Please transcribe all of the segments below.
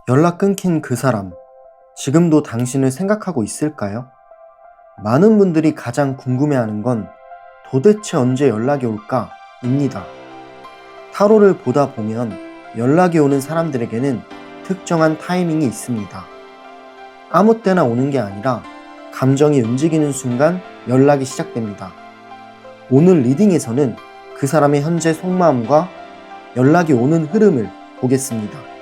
연락 끊긴 그 사람, 지금도 당신을 생각하고 있을까요? 많은 분들이 가장 궁금해하는 건 도대체 언제 연락이 올까? 입니다. 타로를 보다 보면 연락이 오는 사람들에게는 특정한 타이밍이 있습니다. 아무 때나 오는 게 아니라 감정이 움직이는 순간 연락이 시작됩니다. 오늘 리딩에서는 그 사람의 현재 속마음과 연락이 오는 흐름을 보겠습니다.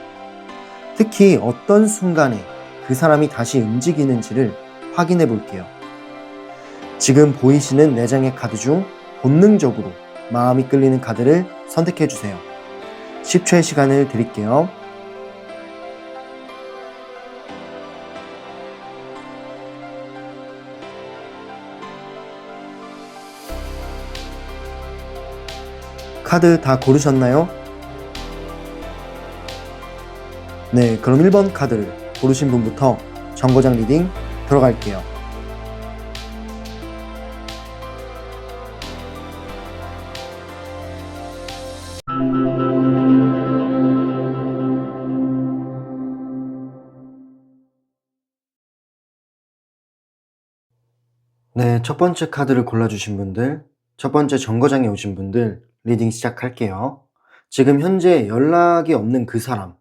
특히 어떤 순간에 그 사람이 다시 움직이는지를 확인해 볼게요. 지금 보이시는 4장의 카드 중 본능적으로 마음이 끌리는 카드를 선택해 주세요. 10초의 시간을 드릴게요. 카드 다 고르셨나요? 네, 그럼 1번 카드를 고르신 분부터 정거장 리딩 들어갈게요. 네, 첫 번째 카드를 골라주신 분들, 첫 번째 정거장에 오신 분들 리딩 시작할게요. 지금 현재 연락이 없는 그 사람,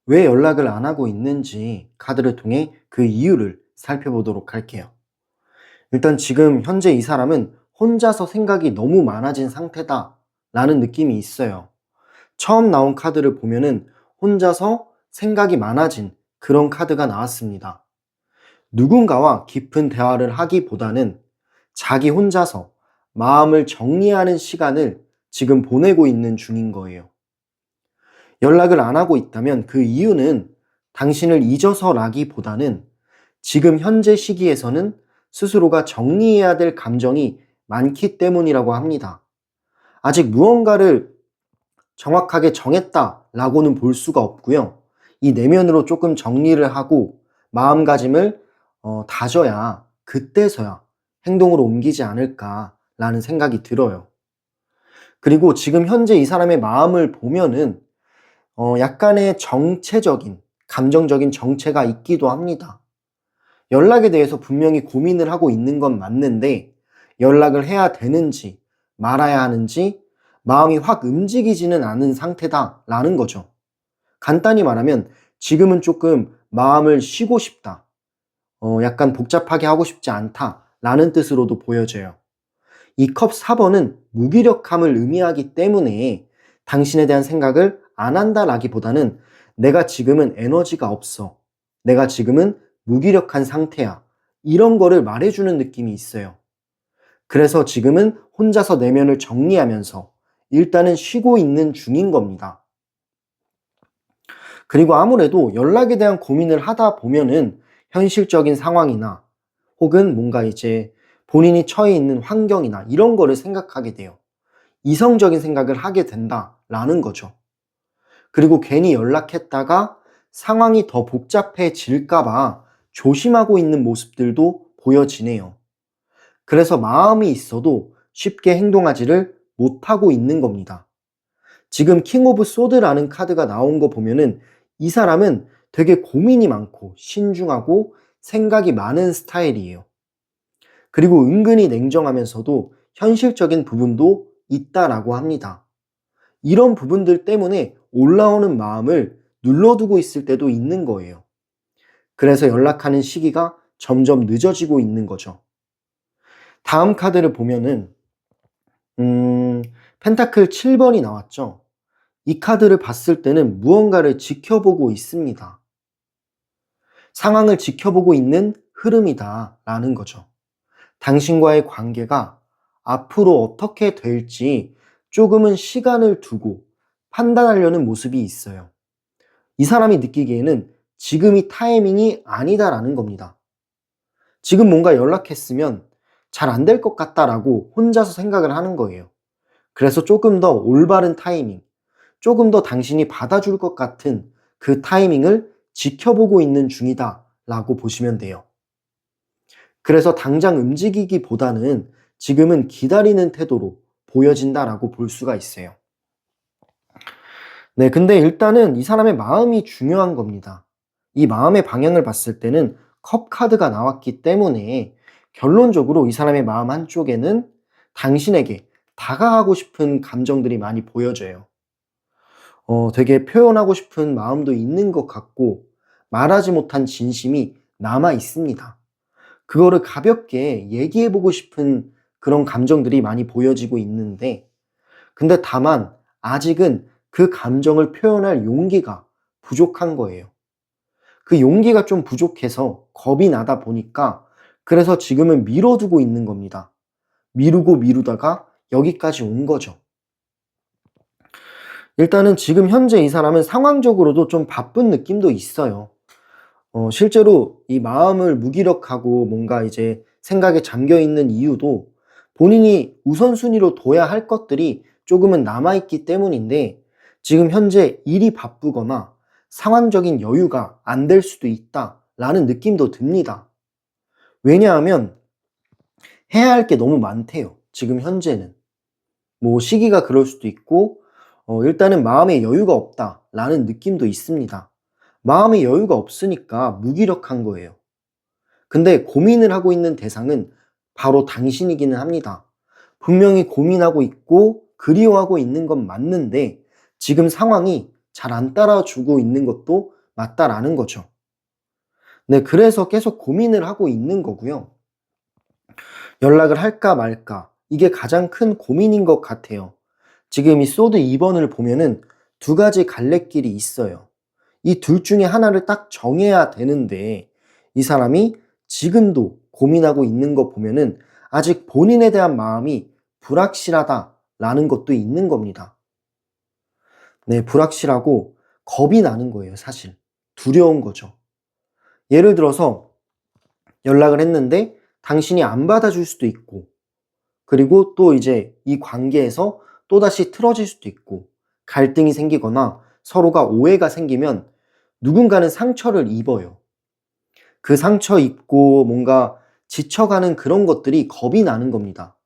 왜 연락을 안 하고 있는지 카드를 통해 그 이유를 살펴보도록 할게요. 일단 지금 현재 이 사람은 혼자서 생각이 너무 많아진 상태다 라는 느낌이 있어요. 처음 나온 카드를 보면은 혼자서 생각이 많아진 그런 카드가 나왔습니다. 누군가와 깊은 대화를 하기보다는 자기 혼자서 마음을 정리하는 시간을 지금 보내고 있는 중인 거예요. 연락을 안 하고 있다면 그 이유는 당신을 잊어서라기보다는 지금 현재 시기에서는 스스로가 정리해야 될 감정이 많기 때문이라고 합니다. 아직 무언가를 정확하게 정했다라고는 볼 수가 없고요. 이 내면으로 조금 정리를 하고 마음가짐을 다져야 그때서야 행동으로 옮기지 않을까라는 생각이 들어요. 그리고 지금 현재 이 사람의 마음을 보면은 약간의 정체적인, 감정적인 정체가 있기도 합니다. 연락에 대해서 분명히 고민을 하고 있는 건 맞는데 연락을 해야 되는지 말아야 하는지 마음이 확 움직이지는 않은 상태다라는 거죠. 간단히 말하면 지금은 조금 마음을 쉬고 싶다. 약간 복잡하게 하고 싶지 않다라는 뜻으로도 보여져요. 이 컵 4번은 무기력함을 의미하기 때문에 당신에 대한 생각을 안 한다라기보다는 내가 지금은 에너지가 없어. 내가 지금은 무기력한 상태야. 이런 거를 말해주는 느낌이 있어요. 그래서 지금은 혼자서 내면을 정리하면서 일단은 쉬고 있는 중인 겁니다. 그리고 아무래도 연락에 대한 고민을 하다 보면은 현실적인 상황이나 혹은 뭔가 이제 본인이 처해 있는 환경이나 이런 거를 생각하게 돼요. 이성적인 생각을 하게 된다라는 거죠. 그리고 괜히 연락했다가 상황이 더 복잡해질까봐 조심하고 있는 모습들도 보여지네요. 그래서 마음이 있어도 쉽게 행동하지를 못하고 있는 겁니다. 지금 킹 오브 소드라는 카드가 나온 거 보면은 이 사람은 되게 고민이 많고 신중하고 생각이 많은 스타일이에요. 그리고 은근히 냉정하면서도 현실적인 부분도 있다라고 합니다. 이런 부분들 때문에 올라오는 마음을 눌러두고 있을 때도 있는 거예요. 그래서 연락하는 시기가 점점 늦어지고 있는 거죠. 다음 카드를 보면은 펜타클 7번이 나왔죠. 이 카드를 봤을 때는 무언가를 지켜보고 있습니다. 상황을 지켜보고 있는 흐름이다 라는 거죠. 당신과의 관계가 앞으로 어떻게 될지 조금은 시간을 두고 판단하려는 모습이 있어요. 이 사람이 느끼기에는 지금이 타이밍이 아니다라는 겁니다. 지금 뭔가 연락했으면 잘 안 될 것 같다라고 혼자서 생각을 하는 거예요. 그래서 조금 더 올바른 타이밍, 조금 더 당신이 받아줄 것 같은 그 타이밍을 지켜보고 있는 중이다라고 보시면 돼요. 그래서 당장 움직이기보다는 지금은 기다리는 태도로 보여진다라고 볼 수가 있어요. 네, 근데 일단은 이 사람의 마음이 중요한 겁니다. 이 마음의 방향을 봤을 때는 컵 카드가 나왔기 때문에 결론적으로 이 사람의 마음 한쪽에는 당신에게 다가가고 싶은 감정들이 많이 보여져요. 되게 표현하고 싶은 마음도 있는 것 같고 말하지 못한 진심이 남아 있습니다. 그거를 가볍게 얘기해보고 싶은 그런 감정들이 많이 보여지고 있는데, 근데 다만 아직은 그 감정을 표현할 용기가 부족한 거예요. 그 용기가 좀 부족해서 겁이 나다 보니까 그래서 지금은 미뤄두고 있는 겁니다. 미루고 미루다가 여기까지 온 거죠. 일단은 지금 현재 이 사람은 상황적으로도 좀 바쁜 느낌도 있어요. 실제로 이 마음을 무기력하고 뭔가 이제 생각에 잠겨 있는 이유도 본인이 우선순위로 둬야 할 것들이 조금은 남아있기 때문인데, 지금 현재 일이 바쁘거나 상황적인 여유가 안 될 수도 있다라는 느낌도 듭니다. 왜냐하면 해야 할 게 너무 많대요. 지금 현재는. 뭐 시기가 그럴 수도 있고, 일단은 마음에 여유가 없다라는 느낌도 있습니다. 마음에 여유가 없으니까 무기력한 거예요. 근데 고민을 하고 있는 대상은 바로 당신이기는 합니다. 분명히 고민하고 있고 그리워하고 있는 건 맞는데 지금 상황이 잘 안 따라주고 있는 것도 맞다라는 거죠. 네, 그래서 계속 고민을 하고 있는 거고요. 연락을 할까 말까, 이게 가장 큰 고민인 것 같아요. 지금 이 소드 2번을 보면은 두 가지 갈래길이 있어요. 이 둘 중에 하나를 딱 정해야 되는데 이 사람이 지금도 고민하고 있는 거 보면은 아직 본인에 대한 마음이 불확실하다라는 것도 있는 겁니다. 네, 불확실하고 겁이 나는 거예요, 사실. 두려운 거죠. 예를 들어서 연락을 했는데 당신이 안 받아줄 수도 있고, 그리고 또 이제 이 관계에서 또다시 틀어질 수도 있고, 갈등이 생기거나 서로가 오해가 생기면 누군가는 상처를 입어요. 그 상처 입고 뭔가 지쳐가는 그런 것들이 겁이 나는 겁니다.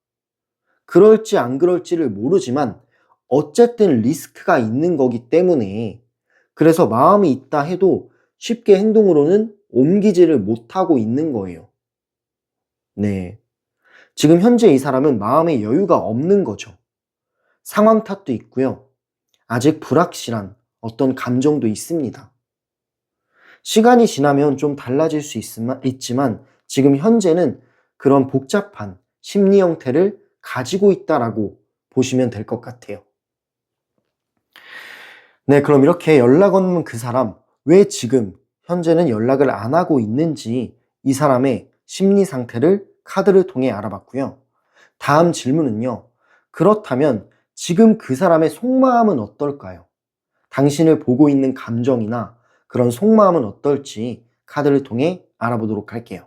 그럴지 안 그럴지를 모르지만 어쨌든 리스크가 있는 거기 때문에, 그래서 마음이 있다 해도 쉽게 행동으로는 옮기지를 못하고 있는 거예요. 네. 지금 현재 이 사람은 마음의 여유가 없는 거죠. 상황 탓도 있고요. 아직 불확실한 어떤 감정도 있습니다. 시간이 지나면 좀 달라질 수 있지만 지금 현재는 그런 복잡한 심리 형태를 가지고 있다라고 보시면 될 것 같아요. 네, 그럼 이렇게 연락 없는 그 사람, 왜 지금 현재는 연락을 안 하고 있는지 이 사람의 심리 상태를 카드를 통해 알아봤고요. 다음 질문은요. 그렇다면 지금 그 사람의 속마음은 어떨까요? 당신을 보고 있는 감정이나 그런 속마음은 어떨지 카드를 통해 알아보도록 할게요.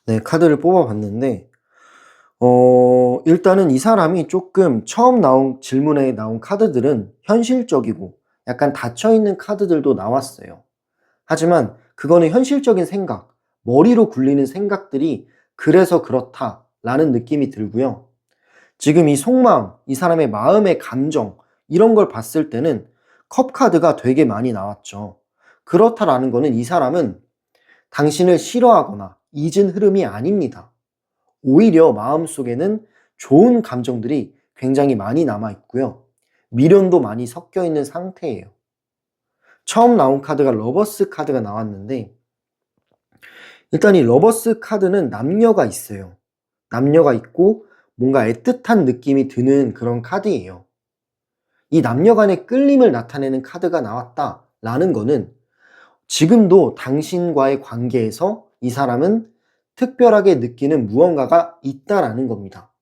네, 카드를 뽑아봤는데, 일단은 이 사람이 조금 처음 나온 질문에 나온 카드들은 현실적이고 약간 닫혀있는 카드들도 나왔어요. 하지만 그거는 현실적인 생각, 머리로 굴리는 생각들이 그래서 그렇다라는 느낌이 들고요. 지금 이 속마음, 이 사람의 마음의 감정, 이런 걸 봤을 때는 컵 카드가 되게 많이 나왔죠. 그렇다라는 거는 이 사람은 당신을 싫어하거나 잊은 흐름이 아닙니다. 오히려 마음속에는 좋은 감정들이 굉장히 많이 남아 있고요. 미련도 많이 섞여 있는 상태예요. 처음 나온 카드가 러버스 카드가 나왔는데, 일단 이 러버스 카드는 남녀가 있어요. 남녀가 있고 뭔가 애틋한 느낌이 드는 그런 카드예요. 이 남녀 간의 끌림을 나타내는 카드가 나왔다라는 거는 지금도 당신과의 관계에서 이 사람은 특별하게 느끼는 무언가가 있다라는 겁니다.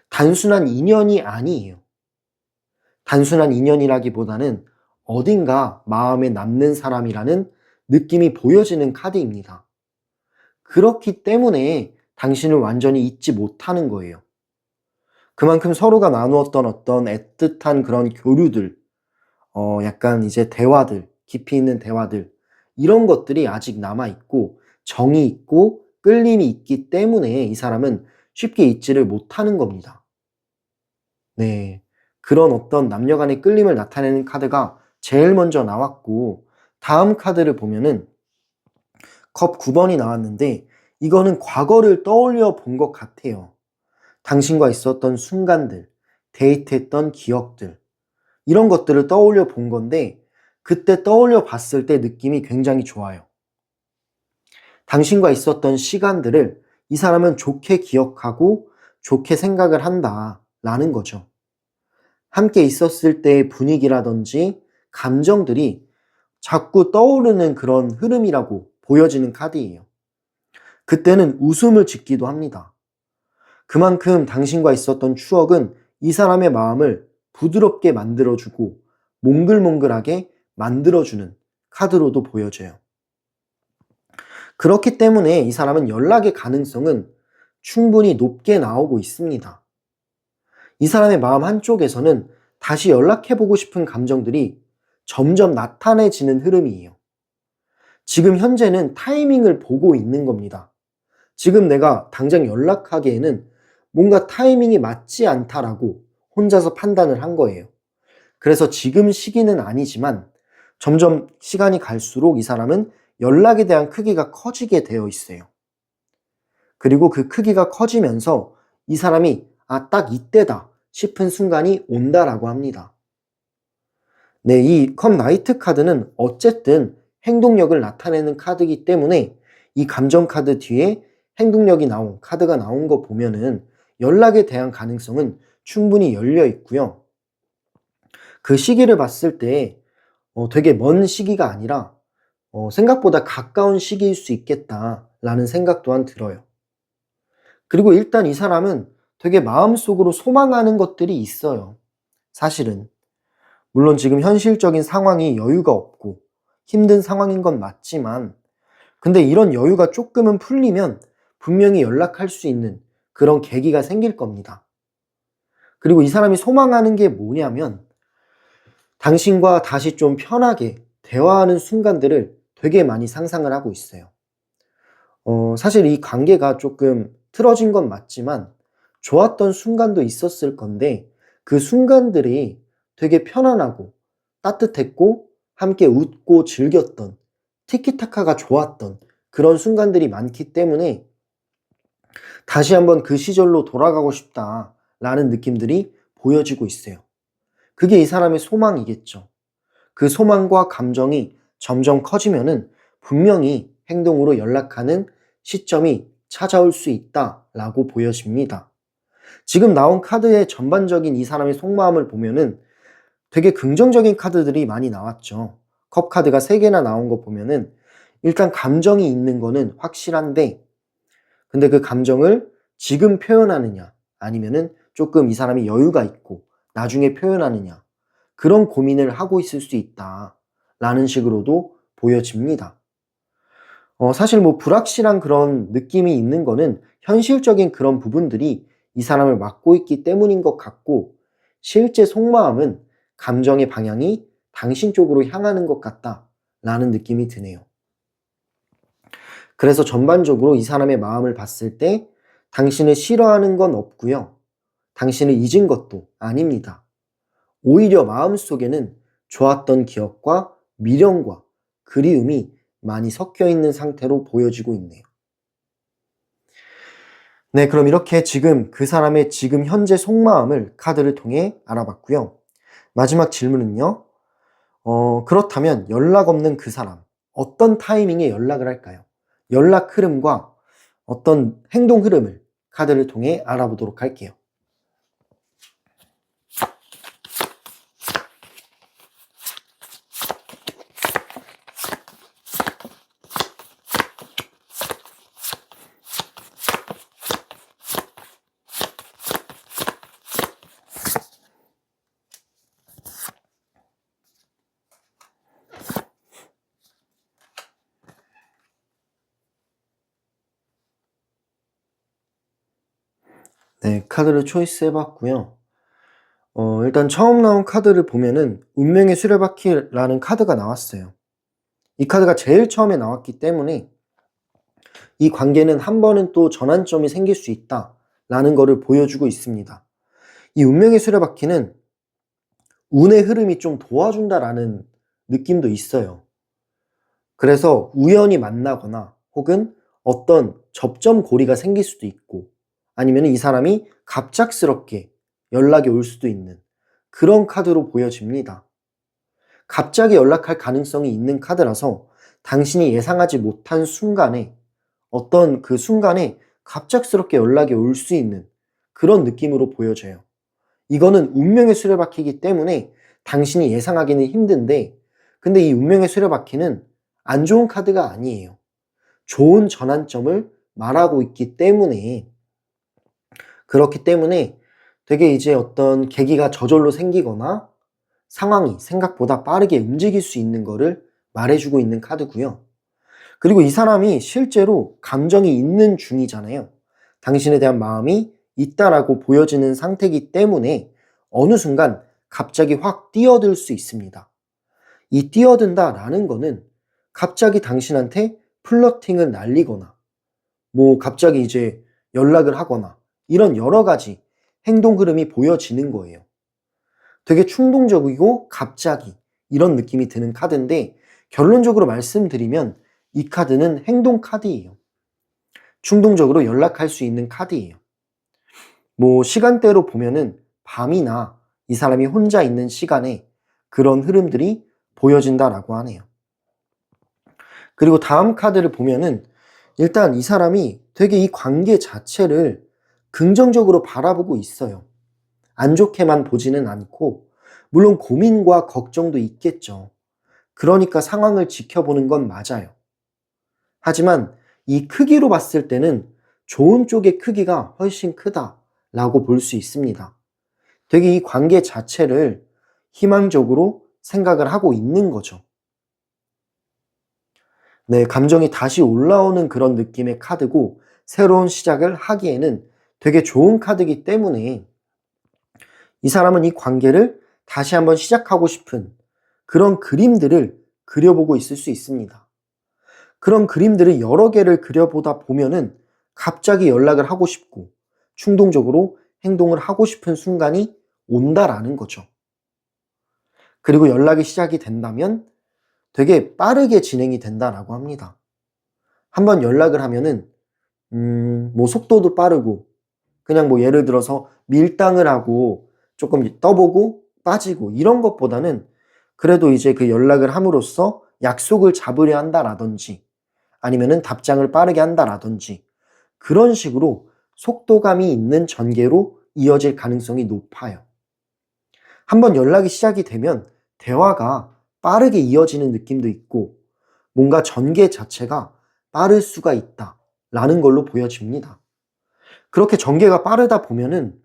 단순한 인연이 아니에요. 단순한 인연이라기보다는 어딘가 마음에 남는 사람이라는 느낌이 보여지는 카드입니다. 그렇기 때문에 당신을 완전히 잊지 못하는 거예요. 그만큼 서로가 나누었던 어떤 애틋한 그런 교류들, 약간 이제 대화들, 깊이 있는 대화들, 이런 것들이 아직 남아있고, 정이 있고, 끌림이 있기 때문에 이 사람은 쉽게 잊지를 못하는 겁니다. 네. 그런 어떤 남녀 간의 끌림을 나타내는 카드가 제일 먼저 나왔고, 다음 카드를 보면은 컵 9번이 나왔는데, 이거는 과거를 떠올려 본 것 같아요. 당신과 있었던 순간들, 데이트했던 기억들, 이런 것들을 떠올려 본 건데, 그때 떠올려 봤을 때 느낌이 굉장히 좋아요. 당신과 있었던 시간들을 이 사람은 좋게 기억하고 좋게 생각을 한다라는 거죠. 함께 있었을 때의 분위기라든지 감정들이 자꾸 떠오르는 그런 흐름이라고 보여지는 카드예요. 그때는 웃음을 짓기도 합니다. 그만큼 당신과 있었던 추억은 이 사람의 마음을 부드럽게 만들어주고 몽글몽글하게 만들어주는 카드로도 보여져요. 그렇기 때문에 이 사람은 연락의 가능성은 충분히 높게 나오고 있습니다. 이 사람의 마음 한쪽에서는 다시 연락해보고 싶은 감정들이 점점 나타내지는 흐름이에요. 지금 현재는 타이밍을 보고 있는 겁니다. 지금 내가 당장 연락하기에는 뭔가 타이밍이 맞지 않다라고 혼자서 판단을 한 거예요. 그래서 지금 시기는 아니지만 점점 시간이 갈수록 이 사람은 연락에 대한 크기가 커지게 되어 있어요. 그리고 그 크기가 커지면서 이 사람이 딱 이때다 싶은 순간이 온다라고 합니다. 네, 이 컵 나이트 카드는 어쨌든 행동력을 나타내는 카드이기 때문에 이 감정 카드 뒤에 행동력이 나온 카드가 나온 거 보면은 연락에 대한 가능성은 충분히 열려 있고요. 그 시기를 봤을 때 되게 먼 시기가 아니라 생각보다 가까운 시기일 수 있겠다라는 생각 또한 들어요. 그리고 일단 이 사람은 되게 마음속으로 소망하는 것들이 있어요. 사실은. 물론 지금 현실적인 상황이 여유가 없고 힘든 상황인 건 맞지만, 근데 이런 여유가 조금은 풀리면 분명히 연락할 수 있는 그런 계기가 생길 겁니다. 그리고 이 사람이 소망하는 게 뭐냐면 당신과 다시 좀 편하게 대화하는 순간들을 되게 많이 상상을 하고 있어요. 사실 이 관계가 조금 틀어진 건 맞지만 좋았던 순간도 있었을 건데 그 순간들이 되게 편안하고 따뜻했고 함께 웃고 즐겼던, 티키타카가 좋았던 그런 순간들이 많기 때문에 다시 한번 그 시절로 돌아가고 싶다라는 느낌들이 보여지고 있어요. 그게 이 사람의 소망이겠죠. 그 소망과 감정이 점점 커지면은 분명히 행동으로 연락하는 시점이 찾아올 수 있다라고 보여집니다. 지금 나온 카드의 전반적인 이 사람의 속마음을 보면은 되게 긍정적인 카드들이 많이 나왔죠. 컵 카드가 3개나 나온 거 보면은 일단 감정이 있는 거는 확실한데, 근데 그 감정을 지금 표현하느냐 아니면은 조금 이 사람이 여유가 있고 나중에 표현하느냐, 그런 고민을 하고 있을 수 있다라는 식으로도 보여집니다. 사실 뭐 불확실한 그런 느낌이 있는 거는 현실적인 그런 부분들이 이 사람을 맡고 있기 때문인 것 같고, 실제 속마음은 감정의 방향이 당신 쪽으로 향하는 것 같다라는 느낌이 드네요. 그래서 전반적으로 이 사람의 마음을 봤을 때 당신을 싫어하는 건 없고요. 당신을 잊은 것도 아닙니다. 오히려 마음속에는 좋았던 기억과 미련과 그리움이 많이 섞여 있는 상태로 보여지고 있네요. 네, 그럼 이렇게 지금 그 사람의 지금 현재 속마음을 카드를 통해 알아봤고요. 마지막 질문은요. 그렇다면 연락 없는 그 사람, 어떤 타이밍에 연락을 할까요? 연락 흐름과 어떤 행동 흐름을 카드를 통해 알아보도록 할게요. 네, 카드를 초이스 해봤고요. 일단 처음 나온 카드를 보면은 운명의 수레바퀴라는 카드가 나왔어요. 이 카드가 제일 처음에 나왔기 때문에 이 관계는 한 번은 또 전환점이 생길 수 있다라는 것을 보여주고 있습니다. 이 운명의 수레바퀴는 운의 흐름이 좀 도와준다라는 느낌도 있어요. 그래서 우연히 만나거나 혹은 어떤 접점고리가 생길 수도 있고 아니면 이 사람이 갑작스럽게 연락이 올 수도 있는 그런 카드로 보여집니다. 갑자기 연락할 가능성이 있는 카드라서 당신이 예상하지 못한 순간에 어떤 그 순간에 갑작스럽게 연락이 올 수 있는 그런 느낌으로 보여져요. 이거는 운명의 수레바퀴이기 때문에 당신이 예상하기는 힘든데 근데 이 운명의 수레바퀴는 안 좋은 카드가 아니에요. 좋은 전환점을 말하고 있기 때문에 그렇기 때문에 되게 이제 어떤 계기가 저절로 생기거나 상황이 생각보다 빠르게 움직일 수 있는 거를 말해주고 있는 카드고요. 그리고 이 사람이 실제로 감정이 있는 중이잖아요. 당신에 대한 마음이 있다라고 보여지는 상태이기 때문에 어느 순간 갑자기 확 뛰어들 수 있습니다. 이 뛰어든다라는 거는 갑자기 당신한테 플러팅을 날리거나 뭐 갑자기 이제 연락을 하거나 이런 여러 가지 행동 흐름이 보여지는 거예요. 되게 충동적이고 갑자기 이런 느낌이 드는 카드인데 결론적으로 말씀드리면 이 카드는 행동 카드예요. 충동적으로 연락할 수 있는 카드예요. 뭐 시간대로 보면은 밤이나 이 사람이 혼자 있는 시간에 그런 흐름들이 보여진다라고 하네요. 그리고 다음 카드를 보면은 일단 이 사람이 되게 이 관계 자체를 긍정적으로 바라보고 있어요. 안 좋게만 보지는 않고 물론 고민과 걱정도 있겠죠. 그러니까 상황을 지켜보는 건 맞아요. 하지만 이 크기로 봤을 때는 좋은 쪽의 크기가 훨씬 크다라고 볼 수 있습니다. 되게 이 관계 자체를 희망적으로 생각을 하고 있는 거죠. 네, 감정이 다시 올라오는 그런 느낌의 카드고 새로운 시작을 하기에는 되게 좋은 카드이기 때문에 이 사람은 이 관계를 다시 한번 시작하고 싶은 그런 그림들을 그려보고 있을 수 있습니다. 그런 그림들을 여러 개를 그려보다 보면은 갑자기 연락을 하고 싶고 충동적으로 행동을 하고 싶은 순간이 온다라는 거죠. 그리고 연락이 시작이 된다면 되게 빠르게 진행이 된다라고 합니다. 한번 연락을 하면은 뭐 속도도 빠르고 그냥 뭐 예를 들어서 밀당을 하고 조금 떠보고 빠지고 이런 것보다는 그래도 이제 그 연락을 함으로써 약속을 잡으려 한다라든지 아니면은 답장을 빠르게 한다라든지 그런 식으로 속도감이 있는 전개로 이어질 가능성이 높아요. 한번 연락이 시작이 되면 대화가 빠르게 이어지는 느낌도 있고 뭔가 전개 자체가 빠를 수가 있다라는 걸로 보여집니다. 그렇게 전개가 빠르다 보면은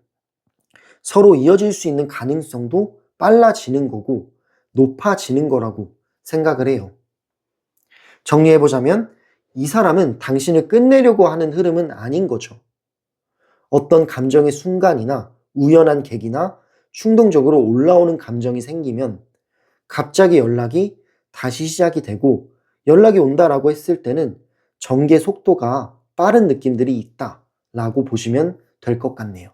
서로 이어질 수 있는 가능성도 빨라지는 거고 높아지는 거라고 생각을 해요. 정리해보자면 이 사람은 당신을 끝내려고 하는 흐름은 아닌 거죠. 어떤 감정의 순간이나 우연한 계기나 충동적으로 올라오는 감정이 생기면 갑자기 연락이 다시 시작이 되고 연락이 온다라고 했을 때는 전개 속도가 빠른 느낌들이 있다라고 보시면 될 것 같네요.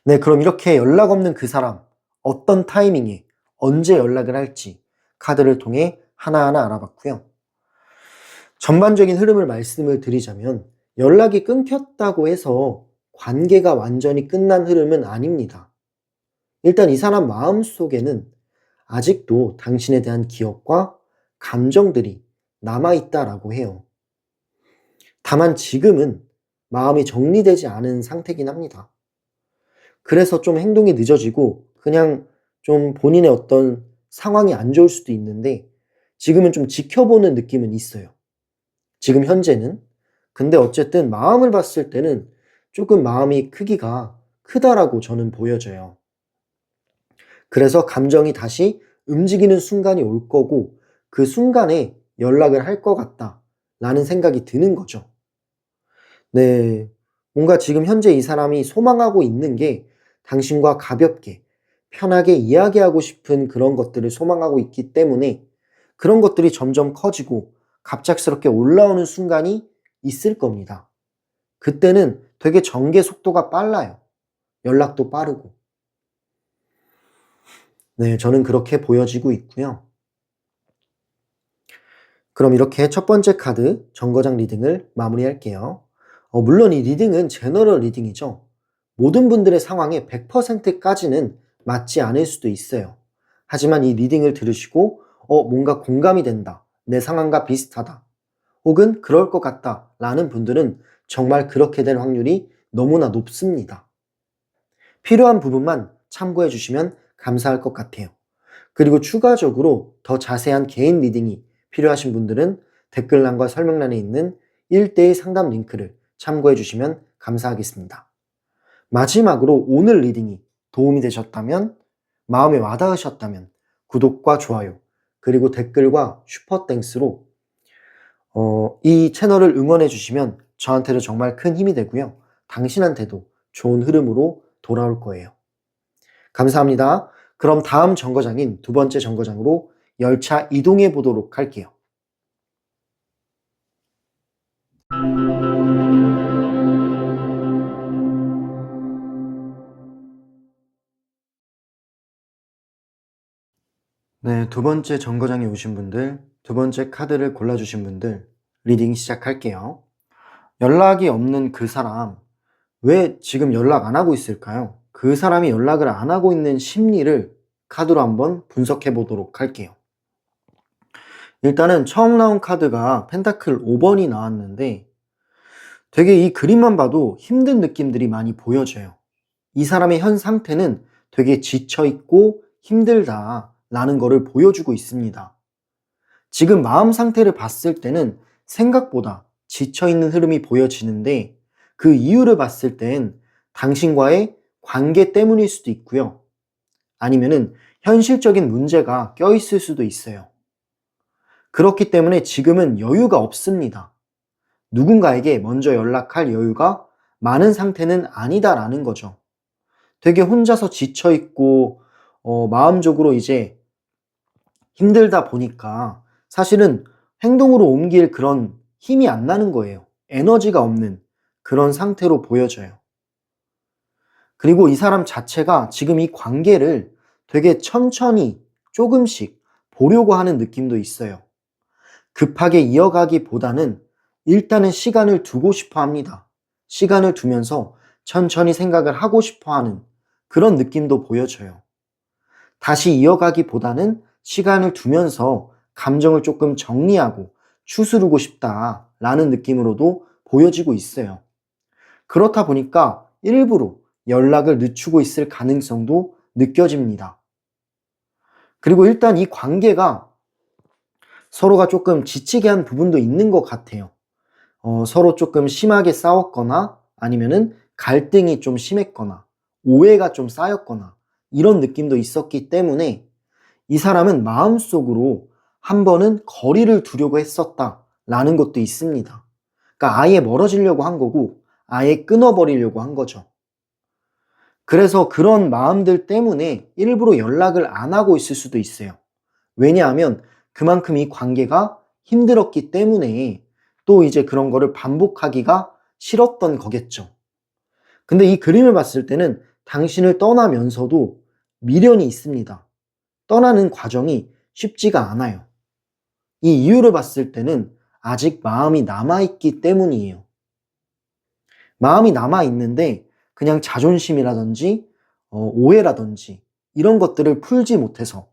네, 그럼 이렇게 연락 없는 그 사람, 어떤 타이밍에 언제 연락을 할지 카드를 통해 하나하나 알아봤고요. 전반적인 흐름을 말씀을 드리자면 연락이 끊겼다고 해서 관계가 완전히 끝난 흐름은 아닙니다. 일단 이 사람 마음속에는 아직도 당신에 대한 기억과 감정들이 남아있다라고 해요. 다만 지금은 마음이 정리되지 않은 상태긴 합니다. 그래서 좀 행동이 늦어지고 그냥 좀 본인의 어떤 상황이 안 좋을 수도 있는데 지금은 좀 지켜보는 느낌은 있어요. 지금 현재는. 근데 어쨌든 마음을 봤을 때는 조금 마음이 크기가 크다라고 저는 보여져요. 그래서 감정이 다시 움직이는 순간이 올 거고 그 순간에 연락을 할 것 같다라는 생각이 드는 거죠. 네. 뭔가 지금 현재 이 사람이 소망하고 있는 게 당신과 가볍게, 편하게 이야기하고 싶은 그런 것들을 소망하고 있기 때문에 그런 것들이 점점 커지고 갑작스럽게 올라오는 순간이 있을 겁니다. 그때는 되게 전개 속도가 빨라요. 연락도 빠르고. 네, 저는 그렇게 보여지고 있고요. 그럼 이렇게 첫 번째 카드 정거장 리딩을 마무리할게요. 물론 이 리딩은 제너럴 리딩이죠. 모든 분들의 상황에 100%까지는 맞지 않을 수도 있어요. 하지만 이 리딩을 들으시고 뭔가 공감이 된다. 내 상황과 비슷하다. 혹은 그럴 것 같다. 라는 분들은 정말 그렇게 될 확률이 너무나 높습니다. 필요한 부분만 참고해 주시면 감사할 것 같아요. 그리고 추가적으로 더 자세한 개인 리딩이 필요하신 분들은 댓글란과 설명란에 있는 1:1 상담 링크를 참고해 주시면 감사하겠습니다. 마지막으로 오늘 리딩이 도움이 되셨다면, 마음에 와닿으셨다면 구독과 좋아요, 그리고 댓글과 슈퍼땡스로 이 채널을 응원해 주시면 저한테도 정말 큰 힘이 되고요. 당신한테도 좋은 흐름으로 돌아올 거예요. 감사합니다. 그럼 다음 정거장인 두 번째 정거장으로 열차 이동해 보도록 할게요. 네, 두 번째 정거장에 오신 분들, 두 번째 카드를 골라주신 분들, 리딩 시작할게요. 연락이 없는 그 사람, 왜 지금 연락 안 하고 있을까요? 그 사람이 연락을 안 하고 있는 심리를 카드로 한번 분석해 보도록 할게요. 일단은 처음 나온 카드가 펜타클 5번이 나왔는데 되게 이 그림만 봐도 힘든 느낌들이 많이 보여져요. 이 사람의 현 상태는 되게 지쳐있고 힘들다라는 거를 보여주고 있습니다. 지금 마음 상태를 봤을 때는 생각보다 지쳐있는 흐름이 보여지는데 그 이유를 봤을 땐 당신과의 관계 때문일 수도 있고요. 아니면은 현실적인 문제가 껴있을 수도 있어요. 그렇기 때문에 지금은 여유가 없습니다. 누군가에게 먼저 연락할 여유가 많은 상태는 아니다라는 거죠. 되게 혼자서 지쳐있고, 마음적으로 이제 힘들다 보니까 사실은 행동으로 옮길 그런 힘이 안 나는 거예요. 에너지가 없는 그런 상태로 보여져요. 그리고 이 사람 자체가 지금 이 관계를 되게 천천히 조금씩 보려고 하는 느낌도 있어요. 급하게 이어가기보다는 일단은 시간을 두고 싶어 합니다. 시간을 두면서 천천히 생각을 하고 싶어 하는 그런 느낌도 보여져요. 다시 이어가기보다는 시간을 두면서 감정을 조금 정리하고 추스르고 싶다라는 느낌으로도 보여지고 있어요. 그렇다 보니까 일부러 연락을 늦추고 있을 가능성도 느껴집니다. 그리고 일단 이 관계가 서로가 조금 지치게 한 부분도 있는 것 같아요. 서로 조금 심하게 싸웠거나 아니면은 갈등이 좀 심했거나 오해가 좀 쌓였거나 이런 느낌도 있었기 때문에 이 사람은 마음속으로 한 번은 거리를 두려고 했었다라는 것도 있습니다. 그러니까 아예 멀어지려고 한 거고 아예 끊어버리려고 한 거죠. 그래서 그런 마음들 때문에 일부러 연락을 안 하고 있을 수도 있어요. 왜냐하면 그만큼 이 관계가 힘들었기 때문에 또 이제 그런 거를 반복하기가 싫었던 거겠죠. 근데 이 그림을 봤을 때는 당신을 떠나면서도 미련이 있습니다. 떠나는 과정이 쉽지가 않아요. 이 이유를 봤을 때는 아직 마음이 남아있기 때문이에요. 마음이 남아있는데 그냥 자존심이라든지 오해라든지 이런 것들을 풀지 못해서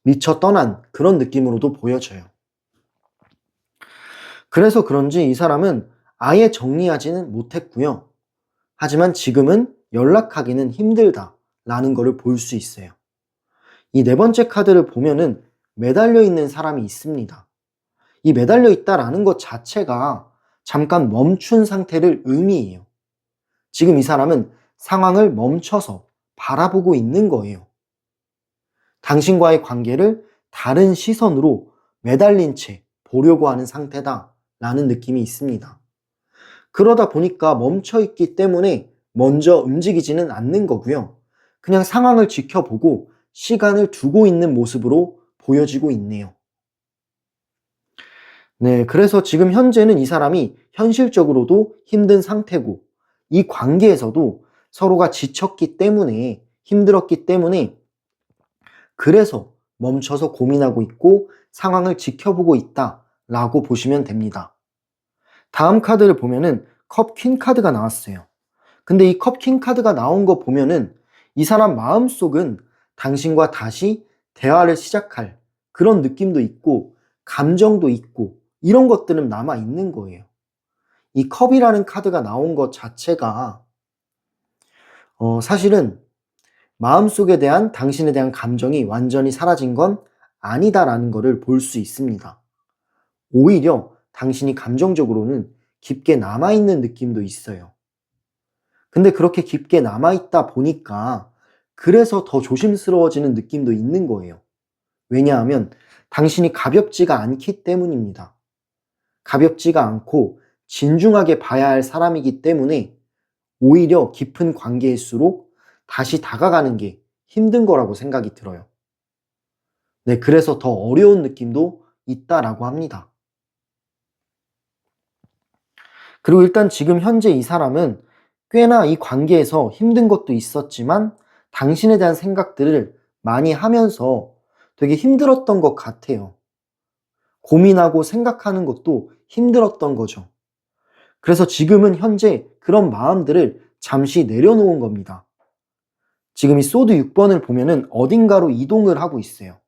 미쳐 떠난 그런 느낌으로도 보여져요. 그래서 그런지 이 사람은 아예 정리하지는 못했고요. 하지만 지금은 연락하기는 힘들다라는 것을 볼 수 있어요. 이 네 번째 카드를 보면은 매달려 있는 사람이 있습니다. 이 매달려 있다라는 것 자체가 잠깐 멈춘 상태를 의미해요. 지금 이 사람은 상황을 멈춰서 바라보고 있는 거예요. 당신과의 관계를 다른 시선으로 매달린 채 보려고 하는 상태다라는 느낌이 있습니다. 그러다 보니까 멈춰있기 때문에 먼저 움직이지는 않는 거고요. 그냥 상황을 지켜보고 시간을 두고 있는 모습으로 보여지고 있네요. 네, 그래서 지금 현재는 이 사람이 현실적으로도 힘든 상태고, 이 관계에서도 서로가 지쳤기 때문에, 힘들었기 때문에, 그래서 멈춰서 고민하고 있고 상황을 지켜보고 있다라고 보시면 됩니다. 다음 카드를 보면은 컵 퀸 카드가 나왔어요. 근데 이 컵 킹 카드가 나온 거 보면은 이 사람 마음속은 당신과 다시 대화를 시작할 그런 느낌도 있고 감정도 있고 이런 것들은 남아 있는 거예요. 이 컵이라는 카드가 나온 것 자체가 사실은 마음속에 대한 당신에 대한 감정이 완전히 사라진 건 아니다라는 것을 볼 수 있습니다. 오히려 당신이 감정적으로는 깊게 남아있는 느낌도 있어요. 근데 그렇게 깊게 남아있다 보니까 그래서 더 조심스러워지는 느낌도 있는 거예요. 왜냐하면 당신이 가볍지가 않기 때문입니다. 가볍지가 않고 진중하게 봐야 할 사람이기 때문에 오히려 깊은 관계일수록 다시 다가가는 게 힘든 거라고 생각이 들어요. 네, 그래서 더 어려운 느낌도 있다라고 합니다. 그리고 일단 지금 현재 이 사람은 꽤나 이 관계에서 힘든 것도 있었지만 당신에 대한 생각들을 많이 하면서 되게 힘들었던 것 같아요. 고민하고 생각하는 것도 힘들었던 거죠. 그래서 지금은 현재 그런 마음들을 잠시 내려놓은 겁니다. 지금 이 소드 6번을 보면은 어딘가로 이동을 하고 있어요.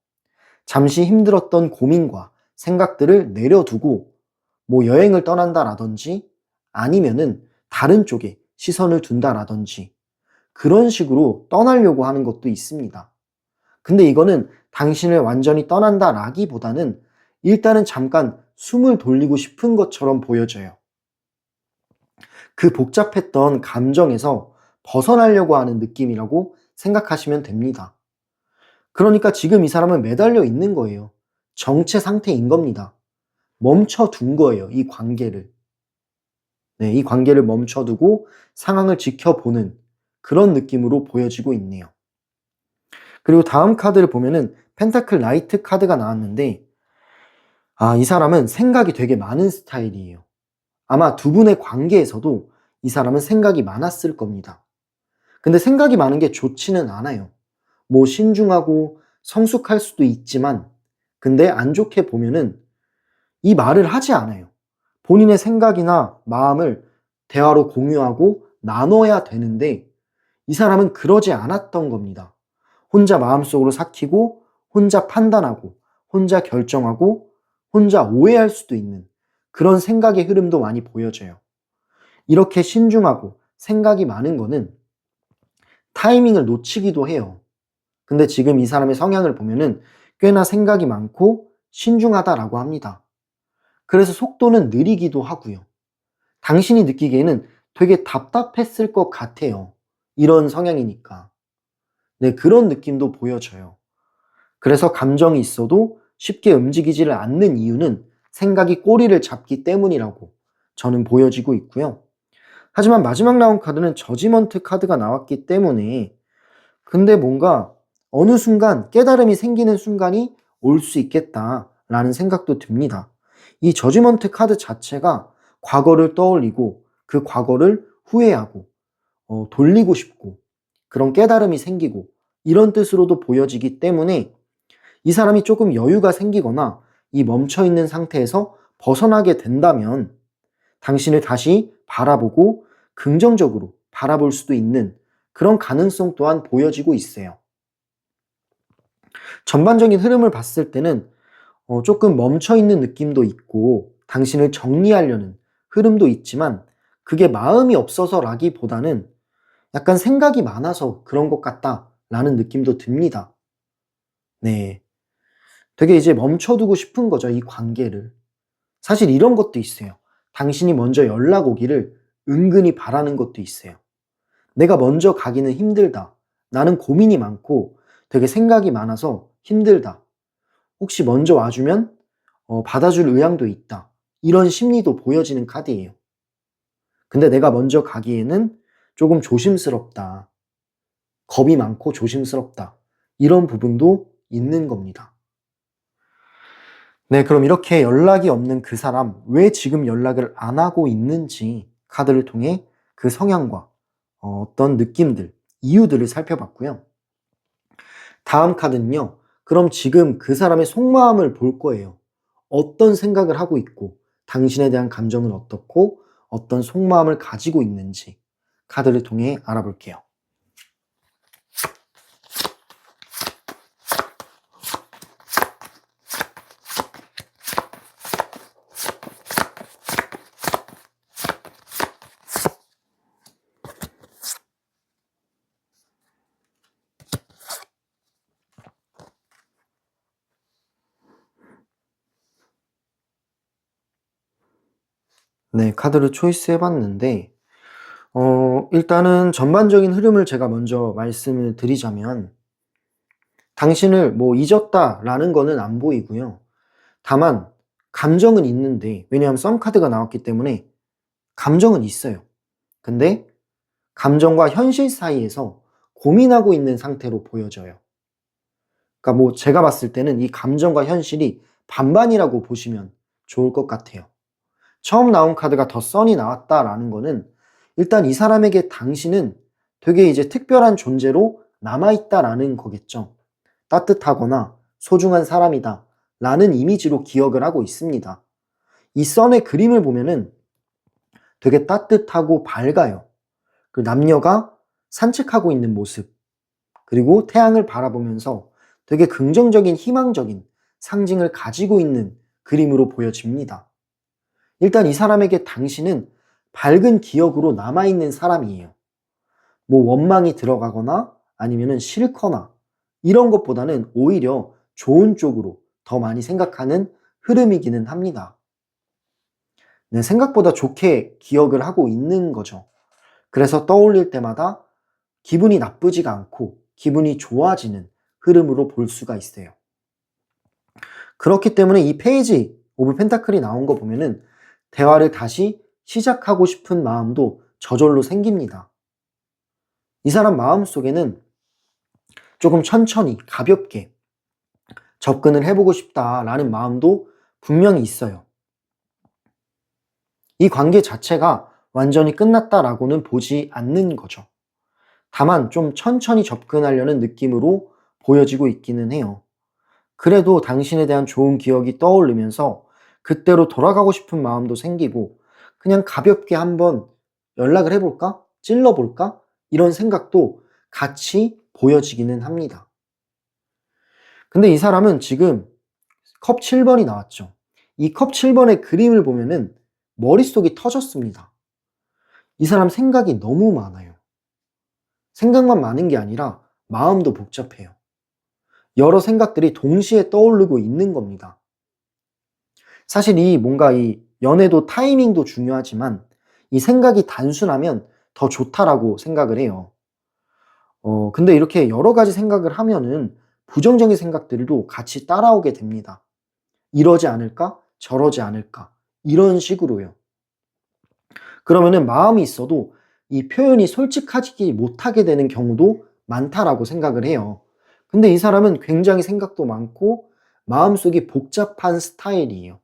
잠시 힘들었던 고민과 생각들을 내려두고 뭐 여행을 떠난다라든지 아니면은 다른 쪽에 시선을 둔다라든지 그런 식으로 떠나려고 하는 것도 있습니다. 근데 이거는 당신을 완전히 떠난다라기보다는 일단은 잠깐 숨을 돌리고 싶은 것처럼 보여져요. 그 복잡했던 감정에서 벗어나려고 하는 느낌이라고 생각하시면 됩니다. 그러니까 지금 이 사람은 매달려 있는 거예요. 정체 상태인 겁니다. 멈춰둔 거예요, 이 관계를. 네, 이 관계를 멈춰두고 상황을 지켜보는 그런 느낌으로 보여지고 있네요. 그리고 다음 카드를 보면은 펜타클 나이트 카드가 나왔는데, 이 사람은 생각이 되게 많은 스타일이에요. 아마 두 분의 관계에서도 이 사람은 생각이 많았을 겁니다. 근데 생각이 많은 게 좋지는 않아요. 뭐 신중하고 성숙할 수도 있지만, 근데 안 좋게 보면은 이 말을 하지 않아요. 본인의 생각이나 마음을 대화로 공유하고 나눠야 되는데 이 사람은 그러지 않았던 겁니다. 혼자 마음속으로 삭히고 혼자 판단하고 혼자 결정하고 혼자 오해할 수도 있는 그런 생각의 흐름도 많이 보여져요. 이렇게 신중하고 생각이 많은 거는 타이밍을 놓치기도 해요. 근데 지금 이 사람의 성향을 보면은 꽤나 생각이 많고 신중하다라고 합니다. 그래서 속도는 느리기도 하고요. 당신이 느끼기에는 되게 답답했을 것 같아요. 이런 성향이니까. 네, 그런 느낌도 보여져요. 그래서 감정이 있어도 쉽게 움직이지를 않는 이유는 생각이 꼬리를 잡기 때문이라고 저는 보여지고 있고요. 하지만 마지막 나온 카드는 저지먼트 카드가 나왔기 때문에 근데 뭔가 어느 순간 깨달음이 생기는 순간이 올 수 있겠다라는 생각도 듭니다. 이 저지먼트 카드 자체가 과거를 떠올리고 그 과거를 후회하고 돌리고 싶고 그런 깨달음이 생기고 이런 뜻으로도 보여지기 때문에 이 사람이 조금 여유가 생기거나 이 멈춰있는 상태에서 벗어나게 된다면 당신을 다시 바라보고 긍정적으로 바라볼 수도 있는 그런 가능성 또한 보여지고 있어요. 전반적인 흐름을 봤을 때는 조금 멈춰있는 느낌도 있고 당신을 정리하려는 흐름도 있지만 그게 마음이 없어서라기보다는 약간 생각이 많아서 그런 것 같다라는 느낌도 듭니다. 네. 되게 이제 멈춰두고 싶은 거죠, 이 관계를. 사실 이런 것도 있어요. 당신이 먼저 연락 오기를 은근히 바라는 것도 있어요. 내가 먼저 가기는 힘들다. 나는 고민이 많고 되게 생각이 많아서 힘들다. 혹시 먼저 와주면 받아줄 의향도 있다. 이런 심리도 보여지는 카드예요. 근데 내가 먼저 가기에는 조금 조심스럽다. 겁이 많고 조심스럽다. 이런 부분도 있는 겁니다. 네, 그럼 이렇게 연락이 없는 그 사람, 왜 지금 연락을 안 하고 있는지 카드를 통해 그 성향과 어떤 느낌들, 이유들을 살펴봤고요. 다음 카드는요. 그럼 지금 그 사람의 속마음을 볼 거예요. 어떤 생각을 하고 있고 당신에 대한 감정은 어떻고 어떤 속마음을 가지고 있는지 카드를 통해 알아볼게요. 네, 카드를 초이스 해봤는데 일단은 전반적인 흐름을 제가 먼저 말씀을 드리자면 당신을 뭐 잊었다라는 거는 안 보이고요. 다만 감정은 있는데 왜냐하면 썸 카드가 나왔기 때문에 감정은 있어요. 근데 감정과 현실 사이에서 고민하고 있는 상태로 보여져요. 그러니까 뭐 제가 봤을 때는 이 감정과 현실이 반반이라고 보시면 좋을 것 같아요. 처음 나온 카드가 더 선이 나왔다라는 거는 일단 이 사람에게 당신은 되게 이제 특별한 존재로 남아있다라는 거겠죠. 따뜻하거나 소중한 사람이다 라는 이미지로 기억을 하고 있습니다. 이 선의 그림을 보면은 되게 따뜻하고 밝아요. 그 남녀가 산책하고 있는 모습, 그리고 태양을 바라보면서 되게 긍정적인 희망적인 상징을 가지고 있는 그림으로 보여집니다. 일단 이 사람에게 당신은 밝은 기억으로 남아있는 사람이에요. 뭐 원망이 들어가거나 아니면은 싫거나 이런 것보다는 오히려 좋은 쪽으로 더 많이 생각하는 흐름이기는 합니다. 네, 생각보다 좋게 기억을 하고 있는 거죠. 그래서 떠올릴 때마다 기분이 나쁘지가 않고 기분이 좋아지는 흐름으로 볼 수가 있어요. 그렇기 때문에 이 페이지 오브 펜타클이 나온 거 보면은 대화를 다시 시작하고 싶은 마음도 저절로 생깁니다. 이 사람 마음속에는 조금 천천히 가볍게 접근을 해보고 싶다라는 마음도 분명히 있어요. 이 관계 자체가 완전히 끝났다라고는 보지 않는 거죠. 다만 좀 천천히 접근하려는 느낌으로 보여지고 있기는 해요. 그래도 당신에 대한 좋은 기억이 떠오르면서 그때로 돌아가고 싶은 마음도 생기고 그냥 가볍게 한번 연락을 해볼까? 찔러볼까? 이런 생각도 같이 보여지기는 합니다. 근데 이 사람은 지금 컵 7번이 나왔죠. 이 컵 7번의 그림을 보면은 머릿속이 터졌습니다. 이 사람 생각이 너무 많아요. 생각만 많은 게 아니라 마음도 복잡해요. 여러 생각들이 동시에 떠오르고 있는 겁니다. 사실 뭔가 이 연애도 타이밍도 중요하지만 이 생각이 단순하면 더 좋다라고 생각을 해요. 근데 이렇게 여러 가지 생각을 하면은 부정적인 생각들도 같이 따라오게 됩니다. 이러지 않을까? 저러지 않을까? 이런 식으로요. 그러면은 마음이 있어도 이 표현이 솔직하지 못하게 되는 경우도 많다라고 생각을 해요. 근데 이 사람은 굉장히 생각도 많고 마음속이 복잡한 스타일이에요.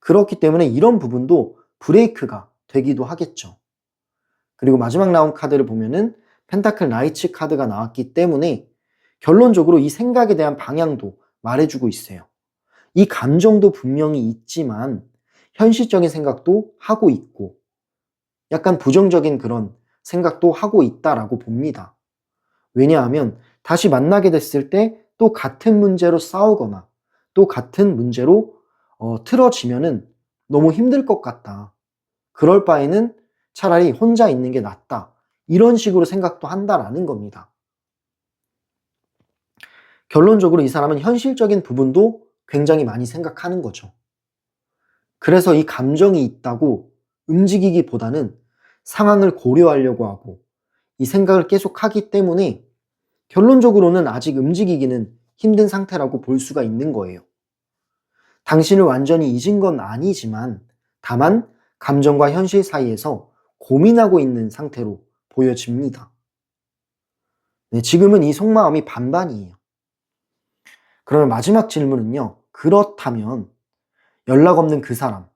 그렇기 때문에 이런 부분도 브레이크가 되기도 하겠죠. 그리고 마지막 나온 카드를 보면은 펜타클 나이츠 카드가 나왔기 때문에 결론적으로 이 생각에 대한 방향도 말해주고 있어요. 이 감정도 분명히 있지만 현실적인 생각도 하고 있고 약간 부정적인 그런 생각도 하고 있다라고 봅니다. 왜냐하면 다시 만나게 됐을 때 또 같은 문제로 싸우거나 또 같은 문제로 틀어지면은 너무 힘들 것 같다. 그럴 바에는 차라리 혼자 있는 게 낫다. 이런 식으로 생각도 한다라는 겁니다. 결론적으로 이 사람은 현실적인 부분도 굉장히 많이 생각하는 거죠. 그래서 이 감정이 있다고 움직이기보다는 상황을 고려하려고 하고 이 생각을 계속 하기 때문에 결론적으로는 아직 움직이기는 힘든 상태라고 볼 수가 있는 거예요. 당신을 완전히 잊은 건 아니지만 다만 감정과 현실 사이에서 고민하고 있는 상태로 보여집니다. 네, 지금은 이 속마음이 반반이에요. 그러면 마지막 질문은요. 그렇다면 연락 없는 그 사람,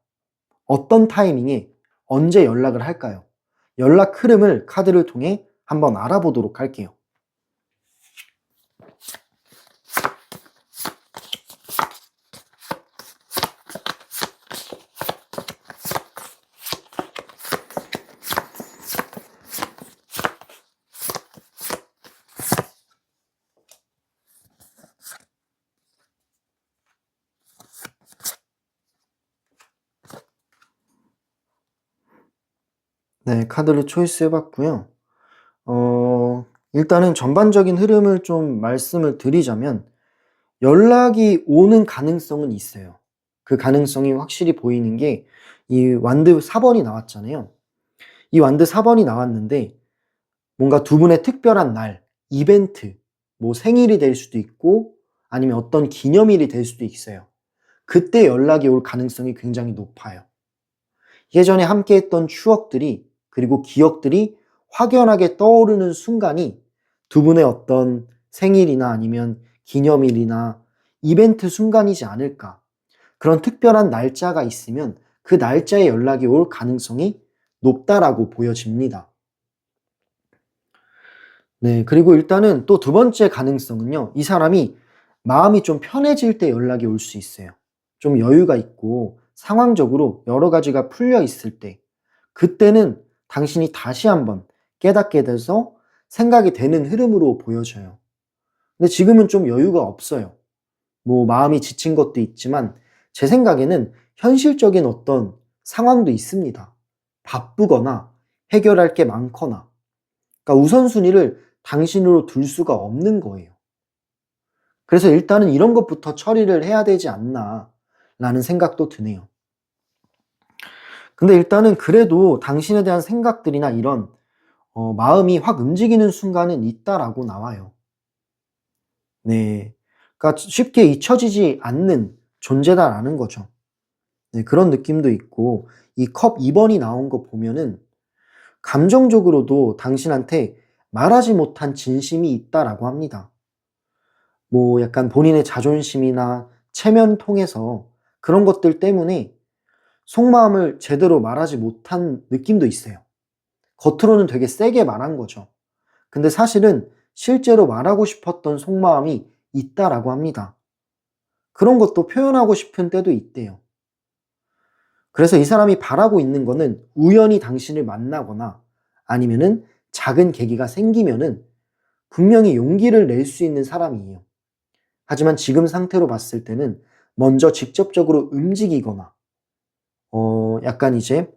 어떤 타이밍에 언제 연락을 할까요? 연락 흐름을 카드를 통해 한번 알아보도록 할게요. 네, 카드를 초이스 해봤고요. 일단은 전반적인 흐름을 좀 말씀을 드리자면 연락이 오는 가능성은 있어요. 그 가능성이 확실히 보이는 게 이 완드 4번이 나왔잖아요. 이 완드 4번이 나왔는데 뭔가 두 분의 특별한 날, 이벤트, 뭐 생일이 될 수도 있고 아니면 어떤 기념일이 될 수도 있어요. 그때 연락이 올 가능성이 굉장히 높아요. 예전에 함께 했던 추억들이 그리고 기억들이 확연하게 떠오르는 순간이 두 분의 어떤 생일이나 아니면 기념일이나 이벤트 순간이지 않을까. 그런 특별한 날짜가 있으면 그 날짜에 연락이 올 가능성이 높다라고 보여집니다. 네, 그리고 일단은 또 두 번째 가능성은요. 이 사람이 마음이 좀 편해질 때 연락이 올 수 있어요. 좀 여유가 있고 상황적으로 여러 가지가 풀려 있을 때 그때는 당신이 다시 한번 깨닫게 돼서 생각이 되는 흐름으로 보여져요. 근데 지금은 좀 여유가 없어요. 뭐 마음이 지친 것도 있지만 제 생각에는 현실적인 어떤 상황도 있습니다. 바쁘거나 해결할 게 많거나 그러니까 우선순위를 당신으로 둘 수가 없는 거예요. 그래서 일단은 이런 것부터 처리를 해야 되지 않나 라는 생각도 드네요. 근데 일단은 그래도 당신에 대한 생각들이나 이런 마음이 확 움직이는 순간은 있다라고 나와요. 네. 그러니까 쉽게 잊혀지지 않는 존재다라는 거죠. 네, 그런 느낌도 있고 이 컵 2번이 나온 거 보면은 감정적으로도 당신한테 말하지 못한 진심이 있다라고 합니다. 뭐 약간 본인의 자존심이나 체면 통해서 그런 것들 때문에 속마음을 제대로 말하지 못한 느낌도 있어요. 겉으로는 되게 세게 말한 거죠. 근데 사실은 실제로 말하고 싶었던 속마음이 있다라고 합니다. 그런 것도 표현하고 싶은 때도 있대요. 그래서 이 사람이 바라고 있는 거는 우연히 당신을 만나거나 아니면은 작은 계기가 생기면은 분명히 용기를 낼 수 있는 사람이에요. 하지만 지금 상태로 봤을 때는 먼저 직접적으로 움직이거나 약간 이제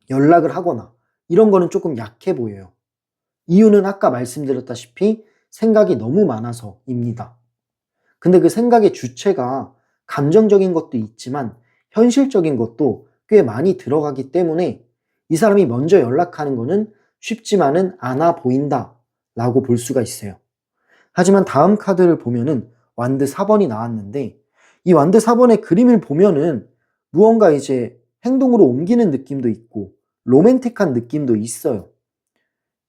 연락을 하거나 이런 거는 조금 약해 보여요. 이유는 아까 말씀드렸다시피 생각이 너무 많아서입니다. 근데 그 생각의 주체가 감정적인 것도 있지만 현실적인 것도 꽤 많이 들어가기 때문에 이 사람이 먼저 연락하는 거는 쉽지만은 않아 보인다 라고 볼 수가 있어요. 하지만 다음 카드를 보면은 완드 4번이 나왔는데 이 완드 4번의 그림을 보면은 무언가 이제 행동으로 옮기는 느낌도 있고 로맨틱한 느낌도 있어요.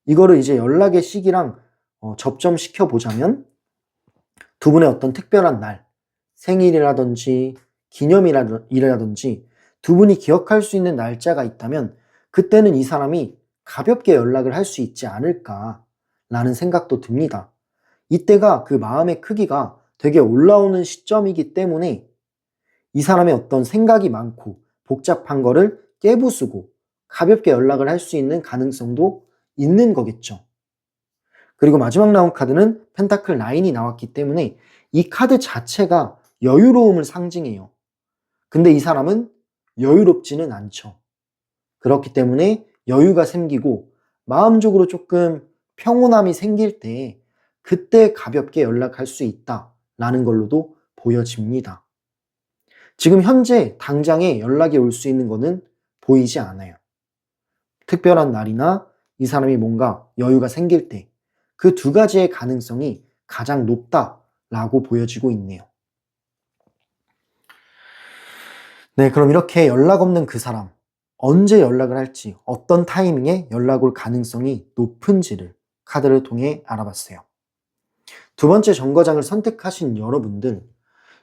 이거를 이제 연락의 시기랑 접점시켜 보자면 두 분의 어떤 특별한 날, 생일이라든지 기념일이라든지 두 분이 기억할 수 있는 날짜가 있다면 그때는 이 사람이 가볍게 연락을 할 수 있지 않을까라는 생각도 듭니다. 이때가 그 마음의 크기가 되게 올라오는 시점이기 때문에 이 사람의 어떤 생각이 많고 복잡한 거를 깨부수고 가볍게 연락을 할 수 있는 가능성도 있는 거겠죠. 그리고 마지막 나온 카드는 펜타클 9이 나왔기 때문에 이 카드 자체가 여유로움을 상징해요. 근데 이 사람은 여유롭지는 않죠. 그렇기 때문에 여유가 생기고 마음적으로 조금 평온함이 생길 때 그때 가볍게 연락할 수 있다라는 걸로도 보여집니다. 지금 현재 당장에 연락이 올 수 있는 거는 보이지 않아요. 특별한 날이나 이 사람이 뭔가 여유가 생길 때 그 두 가지의 가능성이 가장 높다라고 보여지고 있네요. 네, 그럼 이렇게 연락 없는 그 사람, 언제 연락을 할지, 어떤 타이밍에 연락 올 가능성이 높은지를 카드를 통해 알아봤어요. 두 번째 정거장을 선택하신 여러분들,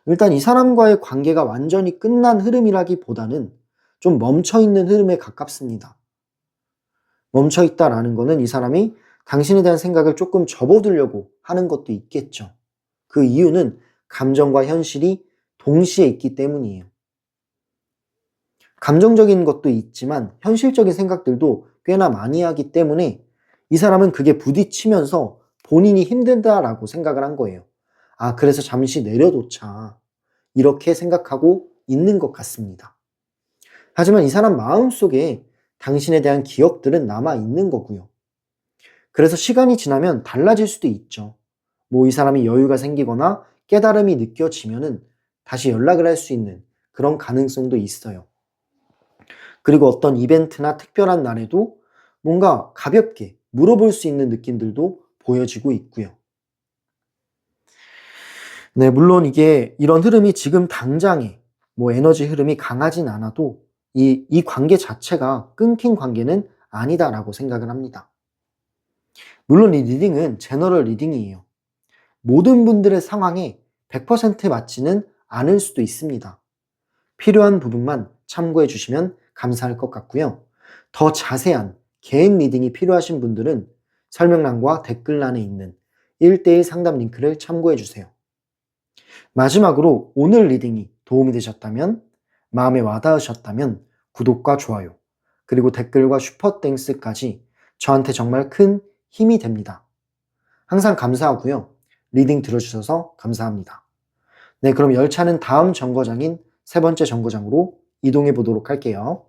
일단 이 사람과의 관계가 완전히 끝난 흐름이라기보다는 좀 멈춰있는 흐름에 가깝습니다. 멈춰있다라는 거는 이 사람이 당신에 대한 생각을 조금 접어두려고 하는 것도 있겠죠. 그 이유는 감정과 현실이 동시에 있기 때문이에요. 감정적인 것도 있지만 현실적인 생각들도 꽤나 많이 하기 때문에 이 사람은 그게 부딪히면서 본인이 힘들다라고 생각을 한 거예요. 아, 그래서 잠시 내려놓자. 이렇게 생각하고 있는 것 같습니다. 하지만 이 사람 마음속에 당신에 대한 기억들은 남아 있는 거고요. 그래서 시간이 지나면 달라질 수도 있죠. 뭐 이 사람이 여유가 생기거나 깨달음이 느껴지면은 다시 연락을 할 수 있는 그런 가능성도 있어요. 그리고 어떤 이벤트나 특별한 날에도 뭔가 가볍게 물어볼 수 있는 느낌들도 보여지고 있고요. 네, 물론 이게 이런 흐름이 지금 당장에 뭐 에너지 흐름이 강하진 않아도 이 관계 자체가 끊긴 관계는 아니다라고 생각을 합니다. 물론 이 리딩은 제너럴 리딩이에요. 모든 분들의 상황에 100% 맞지는 않을 수도 있습니다. 필요한 부분만 참고해 주시면 감사할 것 같고요. 더 자세한 개인 리딩이 필요하신 분들은 설명란과 댓글란에 있는 1:1 상담 링크를 참고해 주세요. 마지막으로 오늘 리딩이 도움이 되셨다면, 마음에 와닿으셨다면 구독과 좋아요, 그리고 댓글과 슈퍼땡스까지 저한테 정말 큰 힘이 됩니다. 항상 감사하고요. 리딩 들어주셔서 감사합니다. 네, 그럼 열차는 다음 정거장인 세 번째 정거장으로 이동해 보도록 할게요.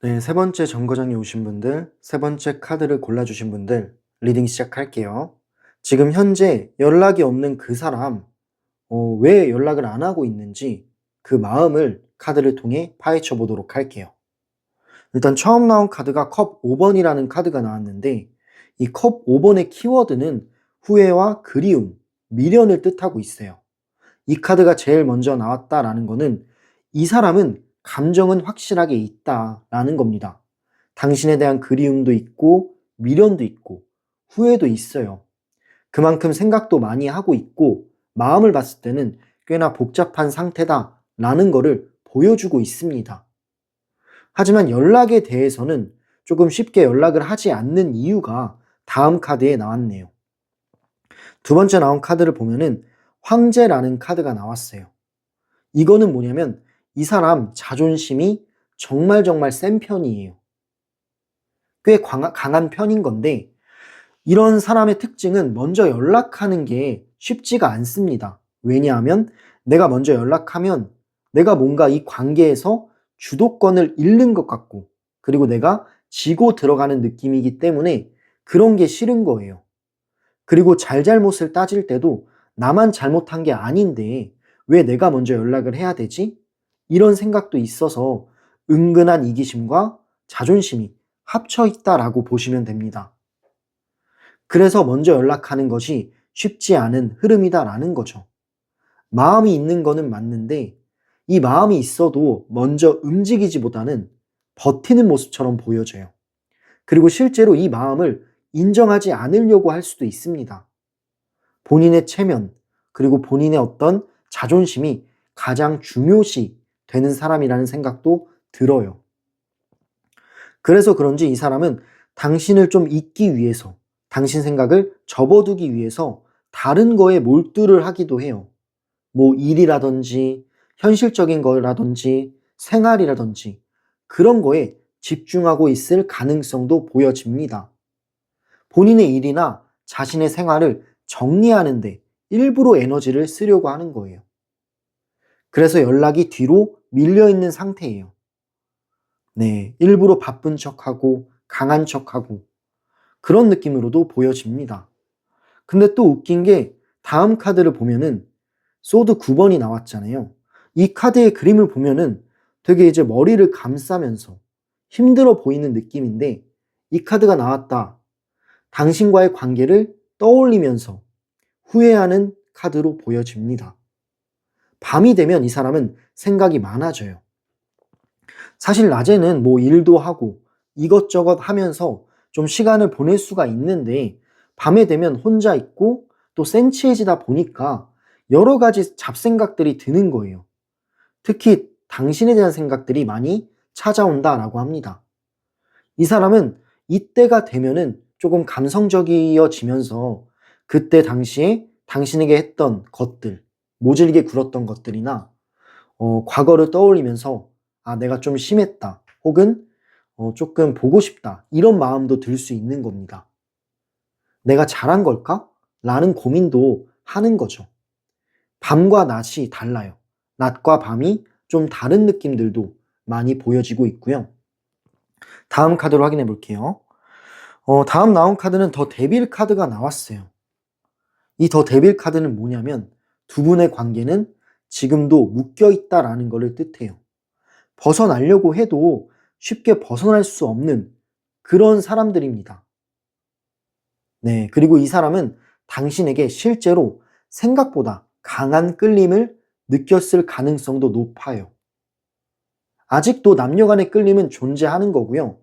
네, 세 번째 정거장에 오신 분들, 세 번째 카드를 골라주신 분들, 리딩 시작할게요. 지금 현재 연락이 없는 그 사람, 왜 연락을 안 하고 있는지 그 마음을 카드를 통해 파헤쳐 보도록 할게요. 일단 처음 나온 카드가 컵 5번이라는 카드가 나왔는데 이 컵 5번의 키워드는 후회와 그리움, 미련을 뜻하고 있어요. 이 카드가 제일 먼저 나왔다라는 거는 이 사람은 감정은 확실하게 있다라는 겁니다. 당신에 대한 그리움도 있고 미련도 있고 후회도 있어요. 그만큼 생각도 많이 하고 있고 마음을 봤을 때는 꽤나 복잡한 상태다라는 거를 보여주고 있습니다. 하지만 연락에 대해서는 조금 쉽게 연락을 하지 않는 이유가 다음 카드에 나왔네요. 두 번째 나온 카드를 보면은 황제라는 카드가 나왔어요. 이거는 뭐냐면 이 사람 자존심이 정말 센 편이에요. 꽤 강한 편인 건데 이런 사람의 특징은 먼저 연락하는 게 쉽지가 않습니다. 왜냐하면 내가 먼저 연락하면 내가 뭔가 이 관계에서 주도권을 잃는 것 같고 그리고 내가 지고 들어가는 느낌이기 때문에 그런 게 싫은 거예요. 그리고 잘잘못을 따질 때도 나만 잘못한 게 아닌데 왜 내가 먼저 연락을 해야 되지? 이런 생각도 있어서 은근한 이기심과 자존심이 합쳐 있다라고 보시면 됩니다. 그래서 먼저 연락하는 것이 쉽지 않은 흐름이다라는 거죠. 마음이 있는 거는 맞는데 이 마음이 있어도 먼저 움직이지보다는 버티는 모습처럼 보여져요. 그리고 실제로 이 마음을 인정하지 않으려고 할 수도 있습니다. 본인의 체면, 그리고 본인의 어떤 자존심이 가장 중요시 되는 사람이라는 생각도 들어요. 그래서 그런지 이 사람은 당신을 좀 잊기 위해서, 당신 생각을 접어두기 위해서 다른 거에 몰두를 하기도 해요. 뭐 일이라든지 현실적인 거라든지 생활이라든지 그런 거에 집중하고 있을 가능성도 보여집니다. 본인의 일이나 자신의 생활을 정리하는데 일부러 에너지를 쓰려고 하는 거예요. 그래서 연락이 뒤로 밀려있는 상태예요. 네, 일부러 바쁜 척하고 강한 척하고 그런 느낌으로도 보여집니다. 근데 또 웃긴 게 다음 카드를 보면은 소드 9번이 나왔잖아요. 이 카드의 그림을 보면은 되게 이제 머리를 감싸면서 힘들어 보이는 느낌인데 이 카드가 나왔다. 당신과의 관계를 떠올리면서 후회하는 카드로 보여집니다. 밤이 되면 이 사람은 생각이 많아져요. 사실 낮에는 뭐 일도 하고 이것저것 하면서 좀 시간을 보낼 수가 있는데 밤에 되면 혼자 있고 또 센치해지다 보니까 여러 가지 잡생각들이 드는 거예요. 특히 당신에 대한 생각들이 많이 찾아온다라고 합니다. 이 사람은 이때가 되면은 조금 감성적이어지면서 그때 당시에 당신에게 했던 것들, 모질게 굴었던 것들이나 과거를 떠올리면서 아, 내가 좀 심했다. 혹은 조금 보고 싶다. 이런 마음도 들 수 있는 겁니다. 내가 잘한 걸까? 라는 고민도 하는 거죠. 밤과 낮이 달라요. 낮과 밤이 좀 다른 느낌들도 많이 보여지고 있고요. 다음 카드로 확인해 볼게요. 다음 나온 카드는 더 데빌 카드가 나왔어요. 이 더 데빌 카드는 뭐냐면 두 분의 관계는 지금도 묶여 있다라는 것을 뜻해요. 벗어나려고 해도 쉽게 벗어날 수 없는 그런 사람들입니다. 네, 그리고 이 사람은 당신에게 실제로 생각보다 강한 끌림을 느꼈을 가능성도 높아요. 아직도 남녀 간의 끌림은 존재하는 거고요.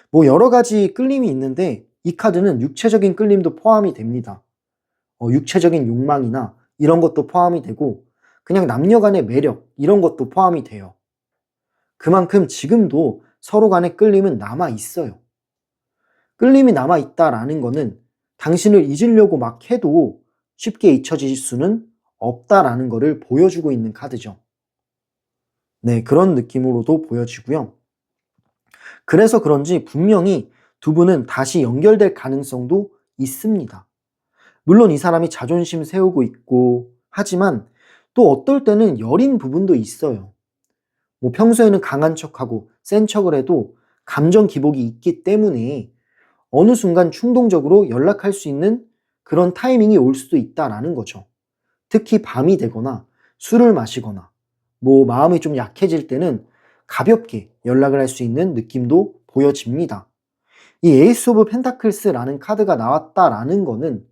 뭐 여러 가지 끌림이 있는데 이 카드는 육체적인 끌림도 포함이 됩니다. 육체적인 욕망이나 이런 것도 포함이 되고 그냥 남녀 간의 매력 이런 것도 포함이 돼요. 그만큼 지금도 서로 간의 끌림은 남아 있어요. 끌림이 남아 있다라는 거는 당신을 잊으려고 막 해도 쉽게 잊혀질 수는 없다라는 것을 보여주고 있는 카드죠. 네, 그런 느낌으로도 보여지고요. 그래서 그런지 분명히 두 분은 다시 연결될 가능성도 있습니다. 물론 이 사람이 자존심 세우고 있고 하지만 또 어떨 때는 여린 부분도 있어요. 뭐 평소에는 강한 척하고 센 척을 해도 감정 기복이 있기 때문에 어느 순간 충동적으로 연락할 수 있는 그런 타이밍이 올 수도 있다라는 거죠. 특히 밤이 되거나 술을 마시거나 뭐 마음이 좀 약해질 때는 가볍게 연락을 할 수 있는 느낌도 보여집니다. 이 에이스 오브 펜타클스라는 카드가 나왔다라는 거는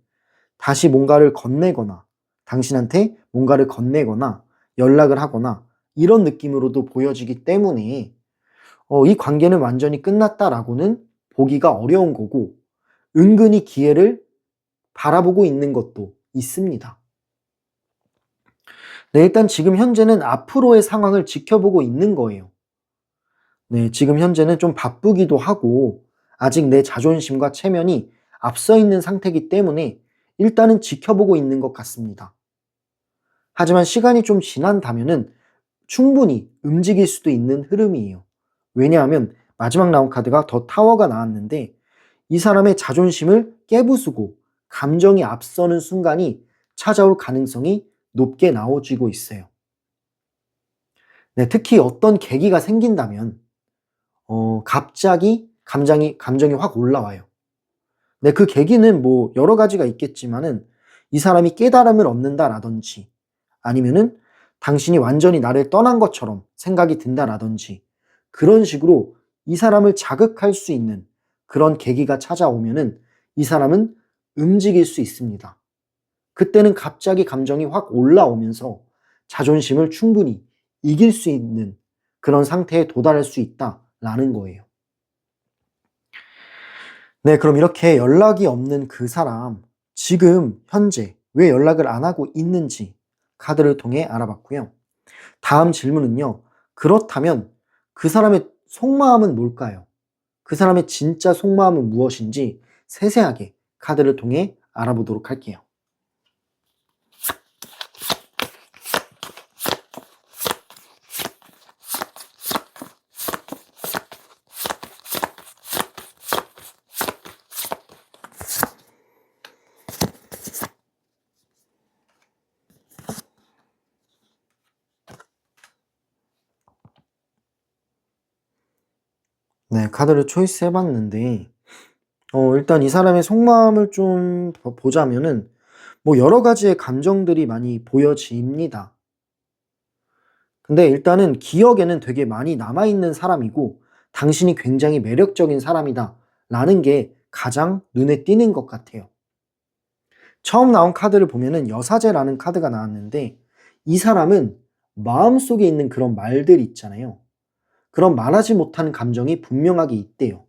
다시 뭔가를 건네거나 당신한테 뭔가를 건네거나 연락을 하거나 이런 느낌으로도 보여지기 때문에 이 관계는 완전히 끝났다라고는 보기가 어려운 거고 은근히 기회를 바라보고 있는 것도 있습니다. 네, 일단 지금 현재는 앞으로의 상황을 지켜보고 있는 거예요. 네, 지금 현재는 좀 바쁘기도 하고 아직 내 자존심과 체면이 앞서 있는 상태이기 때문에 일단은 지켜보고 있는 것 같습니다. 하지만 시간이 좀 지난다면은 충분히 움직일 수도 있는 흐름이에요. 왜냐하면 마지막 나온 카드가 더 타워가 나왔는데 이 사람의 자존심을 깨부수고 감정이 앞서는 순간이 찾아올 가능성이 높게 나오지고 있어요. 네, 특히 어떤 계기가 생긴다면 갑자기 감정이 확 올라와요. 네, 그 계기는 뭐 여러 가지가 있겠지만은 이 사람이 깨달음을 얻는다라든지 아니면은 당신이 완전히 나를 떠난 것처럼 생각이 든다라든지 그런 식으로 이 사람을 자극할 수 있는 그런 계기가 찾아오면은 이 사람은 움직일 수 있습니다. 그때는 갑자기 감정이 확 올라오면서 자존심을 충분히 이길 수 있는 그런 상태에 도달할 수 있다라는 거예요. 네, 그럼 이렇게 연락이 없는 그 사람, 지금 현재 왜 연락을 안 하고 있는지 카드를 통해 알아봤고요. 다음 질문은요. 그렇다면 그 사람의 속마음은 뭘까요? 그 사람의 진짜 속마음은 무엇인지 세세하게 카드를 통해 알아보도록 할게요. 네, 카드를 초이스 해봤는데, 일단 이 사람의 속마음을 좀 보자면은, 뭐 여러 가지의 감정들이 많이 보여집니다. 근데 일단은 기억에는 되게 많이 남아있는 사람이고, 당신이 굉장히 매력적인 사람이다. 라는 게 가장 눈에 띄는 것 같아요. 처음 나온 카드를 보면은 여사제라는 카드가 나왔는데 이 사람은 마음속에 있는 그런 말들 있잖아요. 그런 말하지 못한 감정이 분명하게 있대요.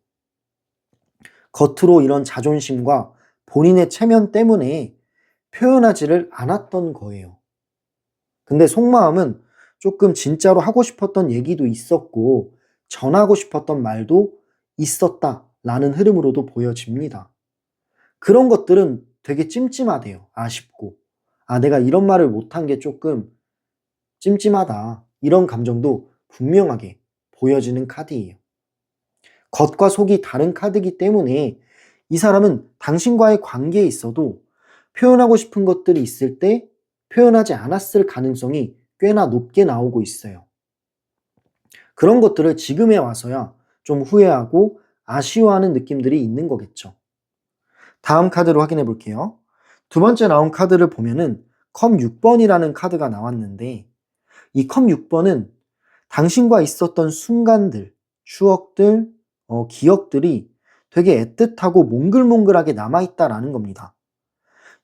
겉으로 이런 자존심과 본인의 체면 때문에 표현하지를 않았던 거예요. 근데 속마음은 조금 진짜로 하고 싶었던 얘기도 있었고 전하고 싶었던 말도 있었다라는 흐름으로도 보여집니다. 그런 것들은 되게 찜찜하대요. 아쉽고. 내가 이런 말을 못한 게 조금 찜찜하다. 이런 감정도 분명하게 보여지는 카드예요. 겉과 속이 다른 카드이기 때문에 이 사람은 당신과의 관계에 있어도 표현하고 싶은 것들이 있을 때 표현하지 않았을 가능성이 꽤나 높게 나오고 있어요. 그런 것들을 지금에 와서야 좀 후회하고 아쉬워하는 느낌들이 있는 거겠죠. 다음 카드로 확인해 볼게요. 두 번째 나온 카드를 보면은 컵 6번이라는 카드가 나왔는데 이 컵 6번은 당신과 있었던 순간들, 추억들, 기억들이 되게 애틋하고 몽글몽글하게 남아있다라는 겁니다.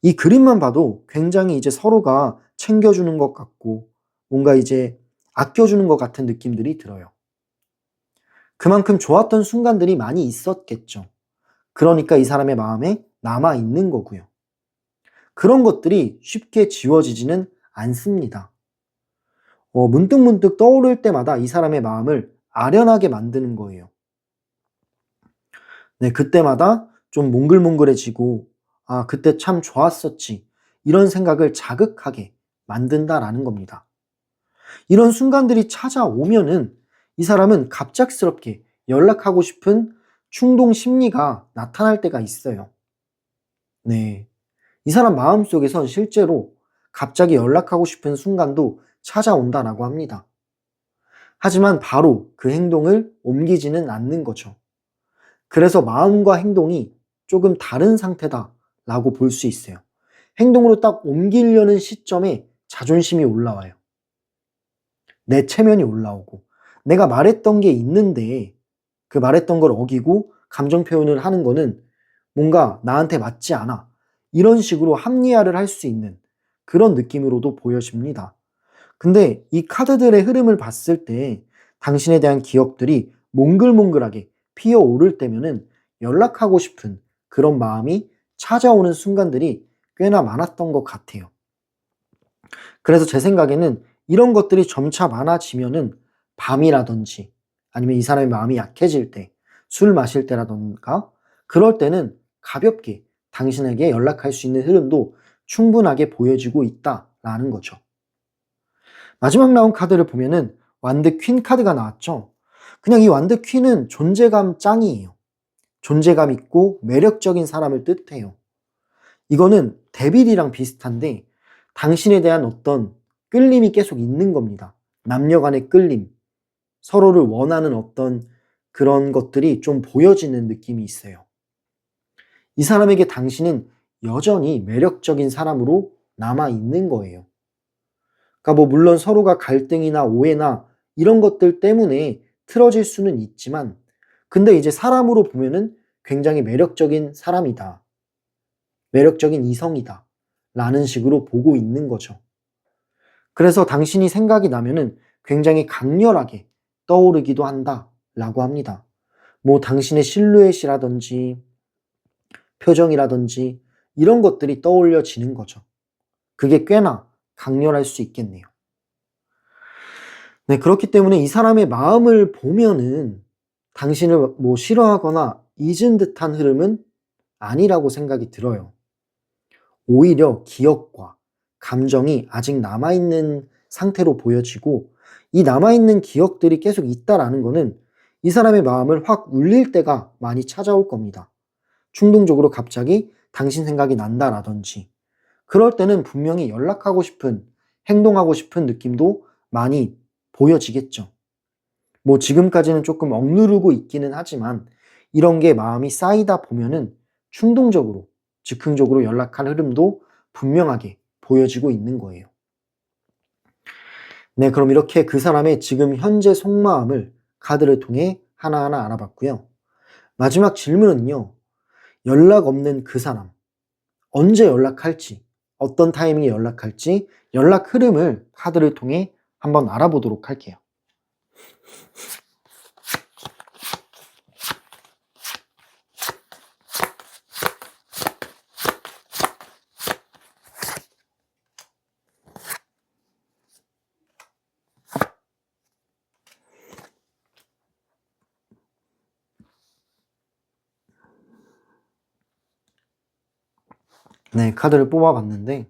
이 그림만 봐도 굉장히 이제 서로가 챙겨주는 것 같고 뭔가 이제 아껴주는 것 같은 느낌들이 들어요. 그만큼 좋았던 순간들이 많이 있었겠죠. 그러니까 이 사람의 마음에 남아있는 거고요. 그런 것들이 쉽게 지워지지는 않습니다. 문득문득 떠오를 때마다 이 사람의 마음을 아련하게 만드는 거예요. 네, 그때마다 좀 몽글몽글해지고, 그때 참 좋았었지. 이런 생각을 자극하게 만든다라는 겁니다. 이런 순간들이 찾아오면은 이 사람은 갑작스럽게 연락하고 싶은 충동 심리가 나타날 때가 있어요. 네. 이 사람 마음속에선 실제로 갑자기 연락하고 싶은 순간도 찾아온다라고 합니다. 하지만 바로 그 행동을 옮기지는 않는 거죠. 그래서 마음과 행동이 조금 다른 상태다라고 볼 수 있어요. 행동으로 딱 옮기려는 시점에 자존심이 올라와요. 내 체면이 올라오고 내가 말했던 게 있는데 그 말했던 걸 어기고 감정 표현을 하는 거는 뭔가 나한테 맞지 않아. 이런 식으로 합리화를 할 수 있는 그런 느낌으로도 보여집니다. 근데 이 카드들의 흐름을 봤을 때 당신에 대한 기억들이 몽글몽글하게 피어오를 때면은 연락하고 싶은 그런 마음이 찾아오는 순간들이 꽤나 많았던 것 같아요. 그래서 제 생각에는 이런 것들이 점차 많아지면은 밤이라든지 아니면 이 사람의 마음이 약해질 때, 술 마실 때라던가 그럴 때는 가볍게 당신에게 연락할 수 있는 흐름도 충분하게 보여지고 있다라는 거죠. 마지막 나온 카드를 보면은 완드 퀸 카드가 나왔죠. 그냥 이 완드 퀸은 존재감 짱이에요. 존재감 있고 매력적인 사람을 뜻해요. 이거는 데빌이랑 비슷한데 당신에 대한 어떤 끌림이 계속 있는 겁니다. 남녀 간의 끌림, 서로를 원하는 어떤 그런 것들이 좀 보여지는 느낌이 있어요. 이 사람에게 당신은 여전히 매력적인 사람으로 남아 있는 거예요. 그러니까 뭐 물론 서로가 갈등이나 오해나 이런 것들 때문에 틀어질 수는 있지만 근데 이제 사람으로 보면은 굉장히 매력적인 사람이다. 매력적인 이성이다. 라는 식으로 보고 있는 거죠. 그래서 당신이 생각이 나면은 굉장히 강렬하게 떠오르기도 한다. 라고 합니다. 뭐 당신의 실루엣이라든지 표정이라든지 이런 것들이 떠올려지는 거죠. 그게 꽤나 강렬할 수 있겠네요. 네, 그렇기 때문에 이 사람의 마음을 보면은 당신을 뭐 싫어하거나 잊은 듯한 흐름은 아니라고 생각이 들어요. 오히려 기억과 감정이 아직 남아있는 상태로 보여지고 이 남아있는 기억들이 계속 있다라는 거는 이 사람의 마음을 확 울릴 때가 많이 찾아올 겁니다. 충동적으로 갑자기 당신 생각이 난다라든지 그럴 때는 분명히 연락하고 싶은, 행동하고 싶은 느낌도 많이 보여지겠죠. 뭐 지금까지는 조금 억누르고 있기는 하지만 이런 게 마음이 쌓이다 보면은 충동적으로, 즉흥적으로 연락할 흐름도 분명하게 보여지고 있는 거예요. 네, 그럼 이렇게 그 사람의 지금 현재 속마음을 카드를 통해 하나하나 알아봤고요. 마지막 질문은요. 연락 없는 그 사람, 언제 연락할지, 어떤 타이밍에 연락할지 연락 흐름을 카드를 통해 한번 알아보도록 할게요. 네, 카드를 뽑아봤는데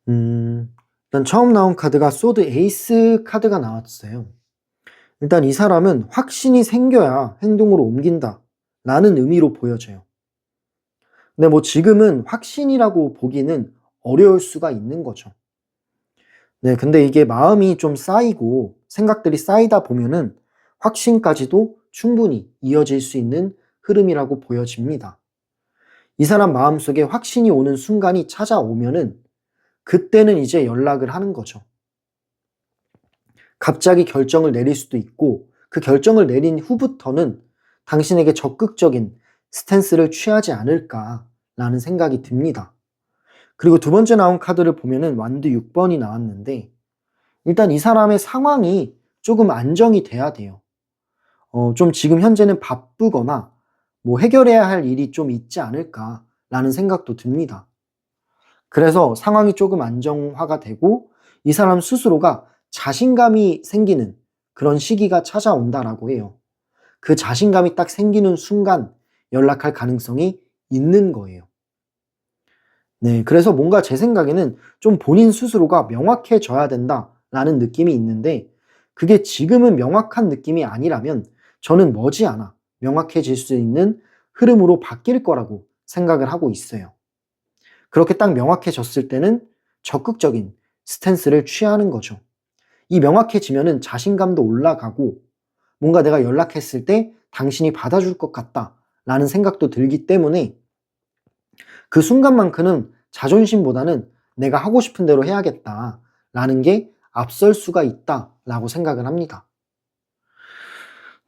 일단 처음 나온 카드가 소드 에이스 카드가 나왔어요. 일단 이 사람은 확신이 생겨야 행동으로 옮긴다 라는 의미로 보여져요. 근데 뭐 지금은 확신이라고 보기는 어려울 수가 있는 거죠. 네, 근데 이게 마음이 좀 쌓이고 생각들이 쌓이다 보면은 확신까지도 충분히 이어질 수 있는 흐름이라고 보여집니다. 이 사람 마음속에 확신이 오는 순간이 찾아오면은 그때는 이제 연락을 하는 거죠. 갑자기 결정을 내릴 수도 있고 그 결정을 내린 후부터는 당신에게 적극적인 스탠스를 취하지 않을까라는 생각이 듭니다. 그리고 두 번째 나온 카드를 보면은 완드 6번이 나왔는데 일단 이 사람의 상황이 조금 안정이 돼야 돼요. 좀 지금 현재는 바쁘거나 뭐 해결해야 할 일이 좀 있지 않을까라는 생각도 듭니다. 그래서 상황이 조금 안정화가 되고 이 사람 스스로가 자신감이 생기는 그런 시기가 찾아온다라고 해요. 그 자신감이 딱 생기는 순간 연락할 가능성이 있는 거예요. 네, 그래서 뭔가 제 생각에는 좀 본인 스스로가 명확해져야 된다라는 느낌이 있는데 그게 지금은 명확한 느낌이 아니라면 저는 머지않아 명확해질 수 있는 흐름으로 바뀔 거라고 생각을 하고 있어요. 그렇게 딱 명확해졌을 때는 적극적인 스탠스를 취하는 거죠. 이 명확해지면은 자신감도 올라가고 뭔가 내가 연락했을 때 당신이 받아줄 것 같다라는 생각도 들기 때문에 그 순간만큼은 자존심보다는 내가 하고 싶은 대로 해야겠다라는 게 앞설 수가 있다라고 생각을 합니다.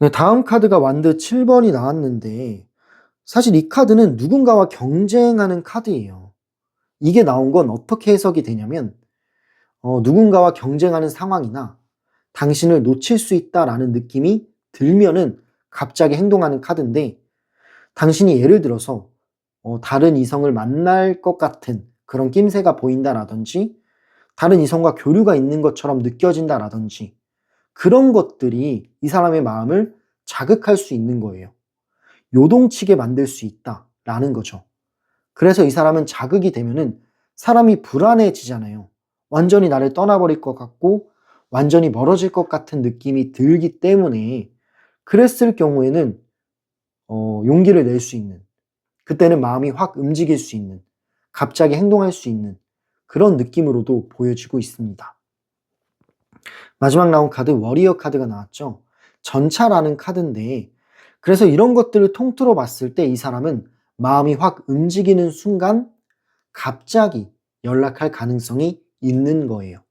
네, 다음 카드가 완드 7번이 나왔는데 사실 이 카드는 누군가와 경쟁하는 카드예요. 이게 나온 건 어떻게 해석이 되냐면 누군가와 경쟁하는 상황이나 당신을 놓칠 수 있다라는 느낌이 들면은 갑자기 행동하는 카드인데 당신이 예를 들어서 다른 이성을 만날 것 같은 그런 낌새가 보인다라든지 다른 이성과 교류가 있는 것처럼 느껴진다라든지 그런 것들이 이 사람의 마음을 자극할 수 있는 거예요. 요동치게 만들 수 있다라는 거죠. 그래서 이 사람은 자극이 되면은 사람이 불안해지잖아요. 완전히 나를 떠나버릴 것 같고 완전히 멀어질 것 같은 느낌이 들기 때문에 그랬을 경우에는 용기를 낼 수 있는 그때는 마음이 확 움직일 수 있는 갑자기 행동할 수 있는 그런 느낌으로도 보여지고 있습니다. 마지막 나온 카드 워리어 카드가 나왔죠. 전차라는 카드인데 그래서 이런 것들을 통틀어 봤을 때 이 사람은 마음이 확 움직이는 순간 갑자기 연락할 가능성이 있는 거예요.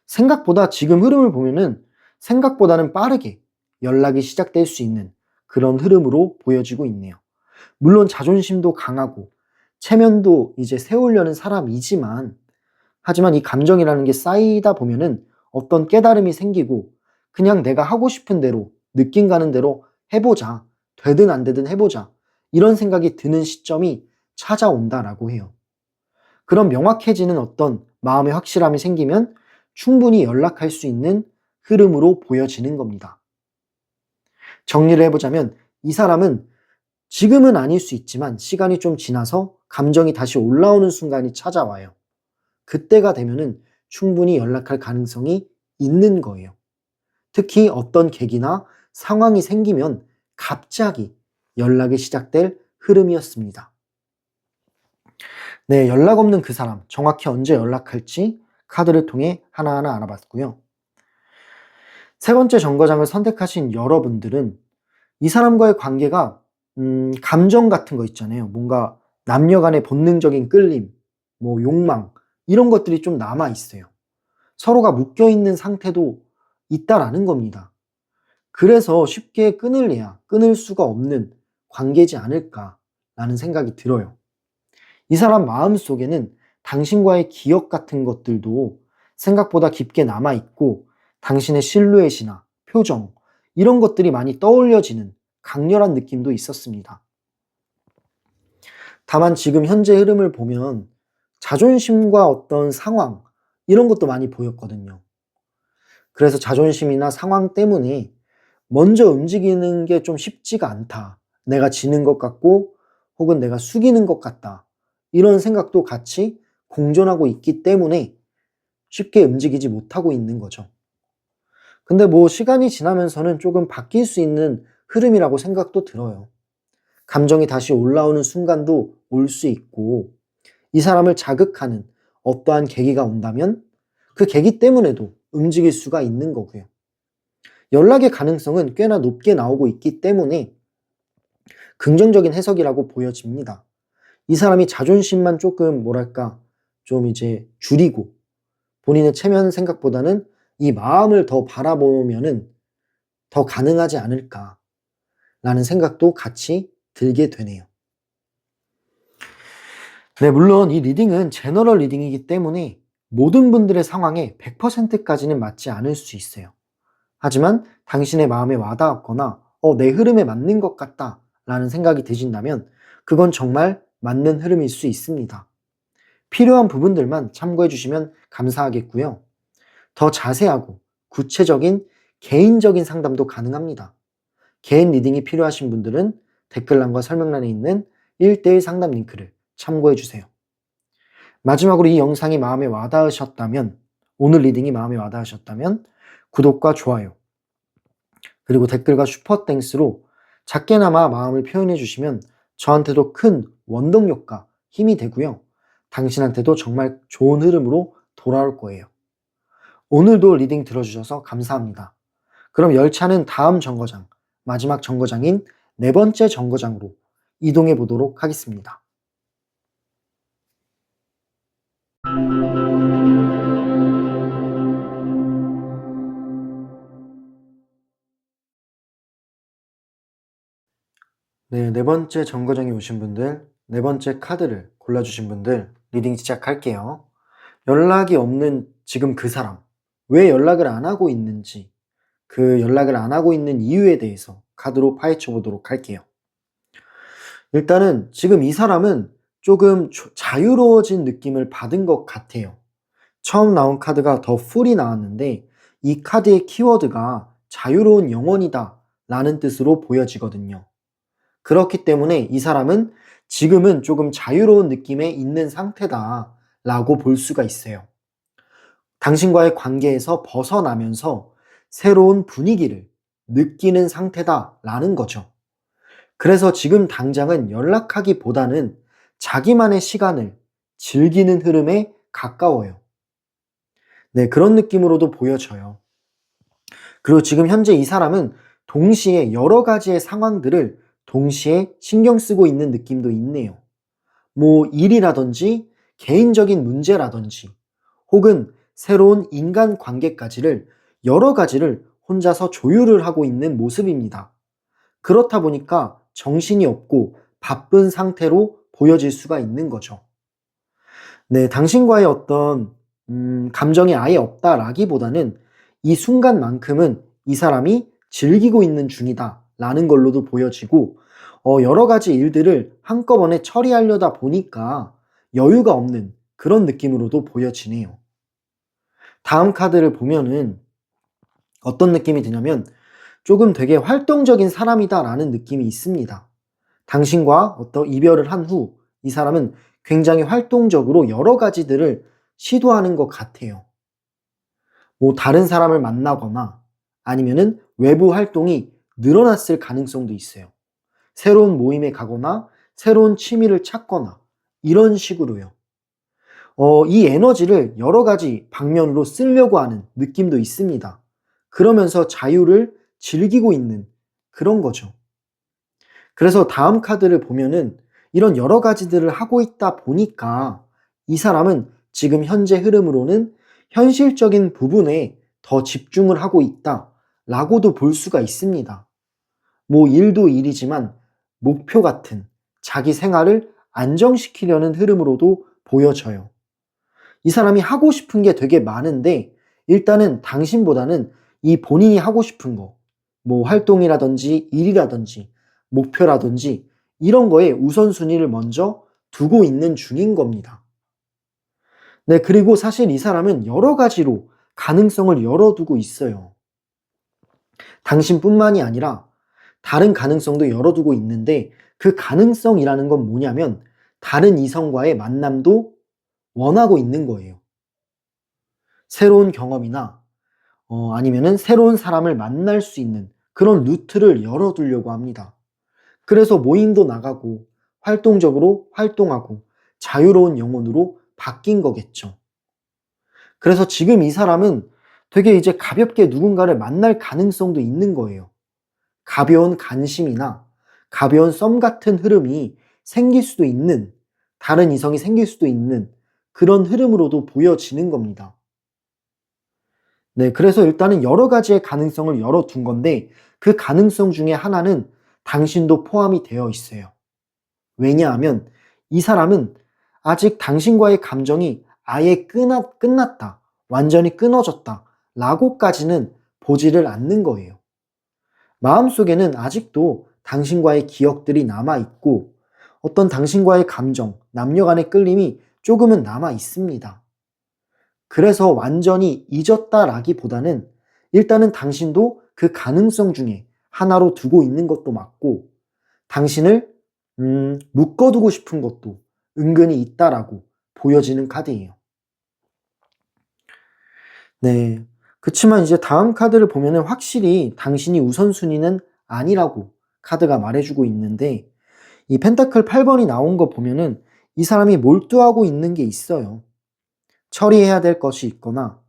생각보다 지금 흐름을 보면은 생각보다는 빠르게 연락이 시작될 수 있는 그런 흐름으로 보여지고 있네요. 물론 자존심도 강하고 체면도 이제 세우려는 사람이지만 하지만 이 감정이라는 게 쌓이다 보면은 어떤 깨달음이 생기고 그냥 내가 하고 싶은 대로 느낌 가는 대로 해보자. 되든 안 되든 해보자. 이런 생각이 드는 시점이 찾아온다라고 해요. 그런 명확해지는 어떤 마음의 확실함이 생기면 충분히 연락할 수 있는 흐름으로 보여지는 겁니다. 정리를 해보자면 이 사람은 지금은 아닐 수 있지만 시간이 좀 지나서 감정이 다시 올라오는 순간이 찾아와요. 그때가 되면은 충분히 연락할 가능성이 있는 거예요. 특히 어떤 계기나 상황이 생기면 갑자기 연락이 시작될 흐름이었습니다. 네, 연락 없는 그 사람, 정확히 언제 연락할지 카드를 통해 하나하나 알아봤고요. 세 번째 정거장을 선택하신 여러분들은 이 사람과의 관계가 감정 같은 거 있잖아요. 뭔가 남녀 간의 본능적인 끌림, 뭐 욕망 이런 것들이 좀 남아 있어요. 서로가 묶여 있는 상태도 있다라는 겁니다. 그래서 쉽게 끊을 수가 없는 관계지 않을까라는 생각이 들어요. 이 사람 마음속에는 당신과의 기억 같은 것들도 생각보다 깊게 남아있고 당신의 실루엣이나 표정 이런 것들이 많이 떠올려지는 강렬한 느낌도 있었습니다. 다만 지금 현재 흐름을 보면 자존심과 어떤 상황 이런 것도 많이 보였거든요. 그래서 자존심이나 상황 때문에 먼저 움직이는 게 좀 쉽지가 않다. 내가 지는 것 같고 혹은 내가 숙이는 것 같다. 이런 생각도 같이 공존하고 있기 때문에 쉽게 움직이지 못하고 있는 거죠. 근데 뭐 시간이 지나면서는 조금 바뀔 수 있는 흐름이라고 생각도 들어요. 감정이 다시 올라오는 순간도 올 수 있고 이 사람을 자극하는 어떠한 계기가 온다면 그 계기 때문에도 움직일 수가 있는 거고요. 연락의 가능성은 꽤나 높게 나오고 있기 때문에 긍정적인 해석이라고 보여집니다. 이 사람이 자존심만 조금 좀 이제 줄이고 본인의 체면 생각보다는 이 마음을 더 바라보면은 더 가능하지 않을까라는 생각도 같이 들게 되네요. 네, 물론 이 리딩은 제너럴 리딩이기 때문에 모든 분들의 상황에 100%까지는 맞지 않을 수 있어요. 하지만 당신의 마음에 와닿았거나 내 흐름에 맞는 것 같다 라는 생각이 드신다면 그건 정말 맞는 흐름일 수 있습니다. 필요한 부분들만 참고해 주시면 감사하겠고요. 더 자세하고 구체적인 개인적인 상담도 가능합니다. 개인 리딩이 필요하신 분들은 댓글란과 설명란에 있는 1:1 상담 링크를 참고해 주세요. 마지막으로 이 영상이 마음에 와닿으셨다면, 오늘 리딩이 마음에 와닿으셨다면 구독과 좋아요 그리고 댓글과 슈퍼땡스로 작게나마 마음을 표현해 주시면 저한테도 큰 원동력과 힘이 되고요. 당신한테도 정말 좋은 흐름으로 돌아올 거예요. 오늘도 리딩 들어주셔서 감사합니다. 그럼 열차는 다음 정거장, 마지막 정거장인 4번째 정거장으로 이동해 보도록 하겠습니다. 네, 4번째 정거장에 오신 분들, 4번째 카드를 골라주신 분들 리딩 시작할게요. 연락이 없는 지금 그 사람, 왜 연락을 안 하고 있는지, 그 연락을 안 하고 있는 이유에 대해서 카드로 파헤쳐 보도록 할게요. 일단은 지금 이 사람은 조금 자유로워진 느낌을 받은 것 같아요. 처음 나온 카드가 더 풀이 나왔는데 이 카드의 키워드가 자유로운 영혼이다 라는 뜻으로 보여지거든요. 그렇기 때문에 이 사람은 지금은 조금 자유로운 느낌에 있는 상태다 라고 볼 수가 있어요. 당신과의 관계에서 벗어나면서 새로운 분위기를 느끼는 상태다 라는 거죠. 그래서 지금 당장은 연락하기보다는 자기만의 시간을 즐기는 흐름에 가까워요. 네, 그런 느낌으로도 보여져요. 그리고 지금 현재 이 사람은 동시에 여러 가지의 상황들을 동시에 신경 쓰고 있는 느낌도 있네요. 뭐 일이라든지 개인적인 문제라든지 혹은 새로운 인간 관계까지를 여러 가지를 혼자서 조율을 하고 있는 모습입니다. 그렇다 보니까 정신이 없고 바쁜 상태로 보여질 수가 있는 거죠. 네, 당신과의 어떤 감정이 아예 없다라기보다는 이 순간만큼은 이 사람이 즐기고 있는 중이다 라는 걸로도 보여지고 여러 가지 일들을 한꺼번에 처리하려다 보니까 여유가 없는 그런 느낌으로도 보여지네요. 다음 카드를 보면은 어떤 느낌이 드냐면 조금 되게 활동적인 사람이다 라는 느낌이 있습니다. 당신과 어떤 이별을 한 후 이 사람은 굉장히 활동적으로 여러 가지들을 시도하는 것 같아요. 뭐 다른 사람을 만나거나 아니면은 외부 활동이 늘어났을 가능성도 있어요. 새로운 모임에 가거나 새로운 취미를 찾거나 이런 식으로요. 이 에너지를 여러 가지 방면으로 쓰려고 하는 느낌도 있습니다. 그러면서 자유를 즐기고 있는 그런 거죠. 그래서 다음 카드를 보면은 이런 여러 가지들을 하고 있다 보니까 이 사람은 지금 현재 흐름으로는 현실적인 부분에 더 집중을 하고 있다 라고도 볼 수가 있습니다. 뭐 일도 일이지만 목표 같은 자기 생활을 안정시키려는 흐름으로도 보여져요. 이 사람이 하고 싶은 게 되게 많은데 일단은 당신보다는 이 본인이 하고 싶은 거, 뭐 활동이라든지 일이라든지 목표라든지 이런 거에 우선순위를 먼저 두고 있는 중인 겁니다. 네, 그리고 사실 이 사람은 여러 가지로 가능성을 열어두고 있어요. 당신뿐만이 아니라 다른 가능성도 열어두고 있는데 그 가능성이라는 건 뭐냐면 다른 이성과의 만남도 원하고 있는 거예요. 새로운 경험이나 아니면은 새로운 사람을 만날 수 있는 그런 루트를 열어두려고 합니다. 그래서 모임도 나가고 활동적으로 활동하고 자유로운 영혼으로 바뀐 거겠죠. 그래서 지금 이 사람은 되게 이제 가볍게 누군가를 만날 가능성도 있는 거예요. 가벼운 관심이나 가벼운 썸 같은 흐름이 생길 수도 있는, 다른 이성이 생길 수도 있는 그런 흐름으로도 보여지는 겁니다. 네, 그래서 일단은 여러 가지의 가능성을 열어둔 건데 그 가능성 중에 하나는 당신도 포함이 되어 있어요. 왜냐하면 이 사람은 아직 당신과의 감정이 아예 끝났다, 완전히 끊어졌다 라고까지는 보지를 않는 거예요. 마음속에는 아직도 당신과의 기억들이 남아있고 어떤 당신과의 감정, 남녀 간의 끌림이 조금은 남아 있습니다. 그래서 완전히 잊었다라기보다는 일단은 당신도 그 가능성 중에 하나로 두고 있는 것도 맞고 당신을 묶어두고 싶은 것도 은근히 있다라고 보여지는 카드예요. 네. 그치만 이제 다음 카드를 보면은 확실히 당신이 우선순위는 아니라고 카드가 말해주고 있는데 이 펜타클 8번이 나온 거 보면은 이 사람이 몰두하고 있는 게 있어요. 처리해야 될 것이 있거나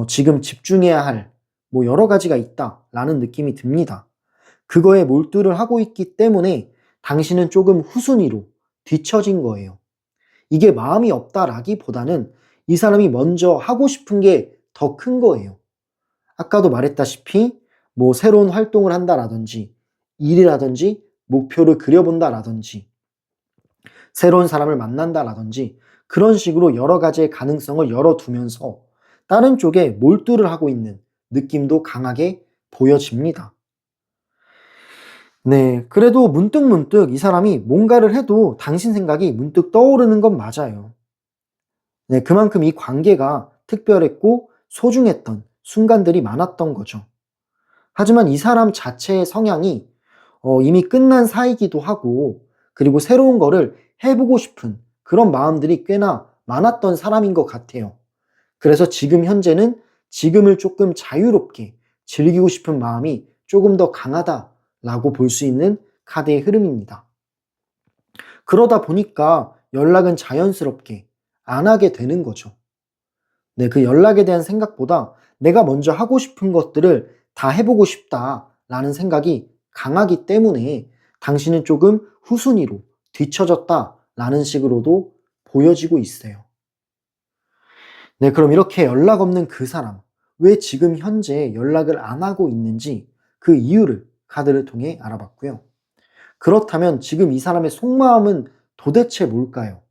지금 집중해야 할 뭐 여러 가지가 있다라는 느낌이 듭니다. 그거에 몰두를 하고 있기 때문에 당신은 조금 후순위로 뒤처진 거예요. 이게 마음이 없다라기보다는 이 사람이 먼저 하고 싶은 게 더 큰 거예요. 아까도 말했다시피 뭐 새로운 활동을 한다라든지 일이라든지 목표를 그려본다라든지 새로운 사람을 만난다라든지 그런 식으로 여러 가지의 가능성을 열어두면서 다른 쪽에 몰두를 하고 있는 느낌도 강하게 보여집니다. 네, 그래도 문득문득 이 사람이 뭔가를 해도 당신 생각이 문득 떠오르는 건 맞아요. 네, 그만큼 이 관계가 특별했고 소중했던 순간들이 많았던 거죠. 하지만 이 사람 자체의 성향이 이미 끝난 사이기도 하고 그리고 새로운 거를 해보고 싶은 그런 마음들이 꽤나 많았던 사람인 것 같아요. 그래서 지금 현재는 지금을 조금 자유롭게 즐기고 싶은 마음이 조금 더 강하다라고 볼 수 있는 카드의 흐름입니다. 그러다 보니까 연락은 자연스럽게 안 하게 되는 거죠. 네, 그 연락에 대한 생각보다 내가 먼저 하고 싶은 것들을 다 해보고 싶다라는 생각이 강하기 때문에 당신은 조금 후순위로 뒤처졌다라는 식으로도 보여지고 있어요. 네, 그럼 이렇게 연락 없는 그 사람, 왜 지금 현재 연락을 안 하고 있는지 그 이유를 카드를 통해 알아봤고요. 그렇다면 지금 이 사람의 속마음은 도대체 뭘까요?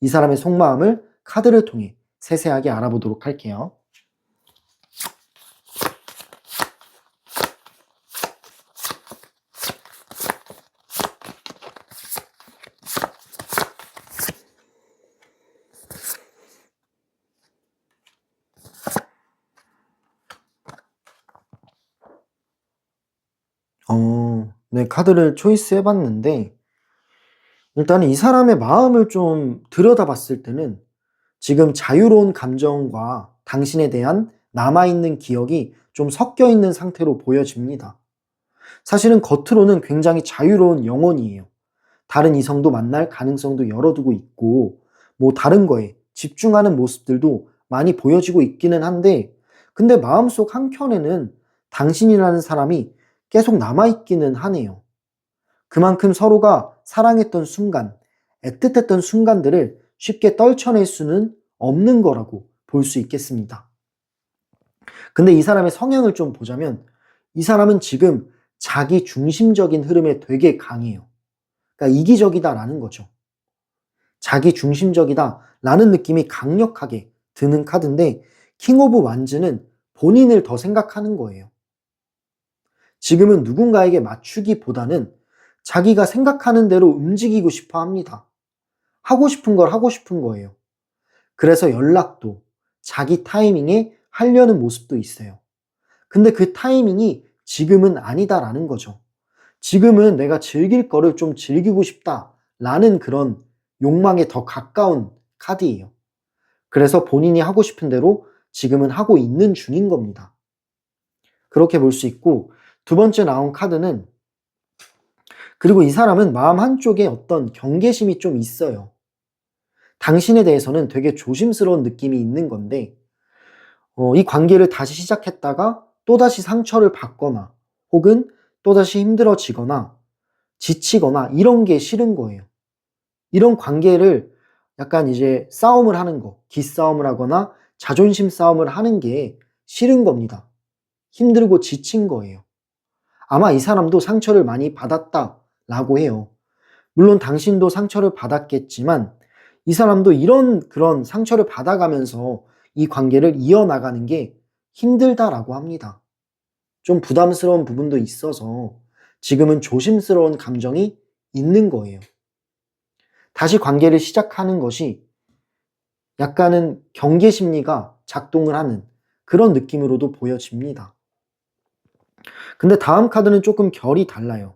이 사람의 속마음을 카드를 통해 세세하게 알아보도록 할게요. 네, 카드를 초이스 해봤는데 일단은 이 사람의 마음을 좀 들여다봤을 때는 지금 자유로운 감정과 당신에 대한 남아있는 기억이 좀 섞여 있는 상태로 보여집니다. 사실은 겉으로는 굉장히 자유로운 영혼이에요. 다른 이성도 만날 가능성도 열어두고 있고 뭐 다른 거에 집중하는 모습들도 많이 보여지고 있기는 한데 근데 마음속 한켠에는 당신이라는 사람이 계속 남아있기는 하네요. 그만큼 서로가 사랑했던 순간, 애틋했던 순간들을 쉽게 떨쳐낼 수는 없는 거라고 볼 수 있겠습니다. 근데 이 사람의 성향을 좀 보자면 이 사람은 지금 자기 중심적인 흐름에 되게 강해요. 그러니까 이기적이다라는 거죠. 자기 중심적이다라는 느낌이 강력하게 드는 카드인데 킹 오브 완즈는 본인을 더 생각하는 거예요. 지금은 누군가에게 맞추기보다는 자기가 생각하는 대로 움직이고 싶어 합니다. 하고 싶은 걸 하고 싶은 거예요. 그래서 연락도 자기 타이밍에 하려는 모습도 있어요. 근데 그 타이밍이 지금은 아니다라는 거죠. 지금은 내가 즐길 거를 좀 즐기고 싶다라는 그런 욕망에 더 가까운 카드예요. 그래서 본인이 하고 싶은 대로 지금은 하고 있는 중인 겁니다. 그렇게 볼 수 있고, 두 번째 나온 카드는, 그리고 이 사람은 마음 한쪽에 어떤 경계심이 좀 있어요. 당신에 대해서는 되게 조심스러운 느낌이 있는 건데, 이 관계를 다시 시작했다가 또다시 상처를 받거나, 혹은 또다시 힘들어지거나, 지치거나, 이런 게 싫은 거예요. 이런 관계를 약간 이제 싸움을 하는 거, 기싸움을 하거나 자존심 싸움을 하는 게 싫은 겁니다. 힘들고 지친 거예요. 아마 이 사람도 상처를 많이 받았다라고 해요. 물론 당신도 상처를 받았겠지만 이 사람도 이런 그런 상처를 받아가면서 이 관계를 이어나가는 게 힘들다라고 합니다. 좀 부담스러운 부분도 있어서 지금은 조심스러운 감정이 있는 거예요. 다시 관계를 시작하는 것이 약간은 경계 심리가 작동을 하는 그런 느낌으로도 보여집니다. 근데 다음 카드는 조금 결이 달라요.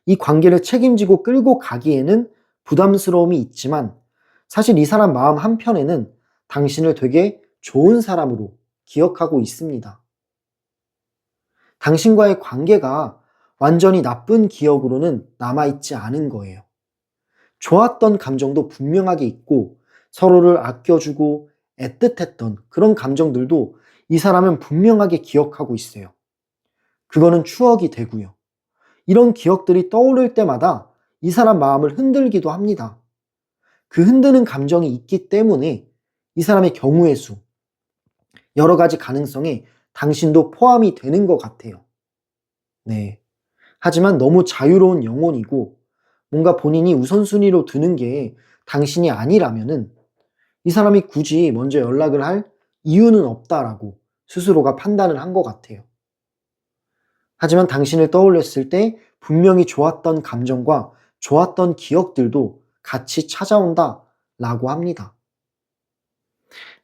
이 관계를 책임지고 끌고 가기에는 부담스러움이 있지만 사실 이 사람 마음 한편에는 당신을 되게 좋은 사람으로 기억하고 있습니다. 당신과의 관계가 완전히 나쁜 기억으로는 남아있지 않은 거예요. 좋았던 감정도 분명하게 있고 서로를 아껴주고 애틋했던 그런 감정들도 이 사람은 분명하게 기억하고 있어요. 그거는 추억이 되고요. 이런 기억들이 떠오를 때마다 이 사람 마음을 흔들기도 합니다. 그 흔드는 감정이 있기 때문에 이 사람의 경우의 수, 여러 가지 가능성에 당신도 포함이 되는 것 같아요. 네. 하지만 너무 자유로운 영혼이고 뭔가 본인이 우선순위로 두는 게 당신이 아니라면은 이 사람이 굳이 먼저 연락을 할 이유는 없다라고 스스로가 판단을 한 것 같아요. 하지만 당신을 떠올렸을 때 분명히 좋았던 감정과 좋았던 기억들도 같이 찾아온다라고 합니다.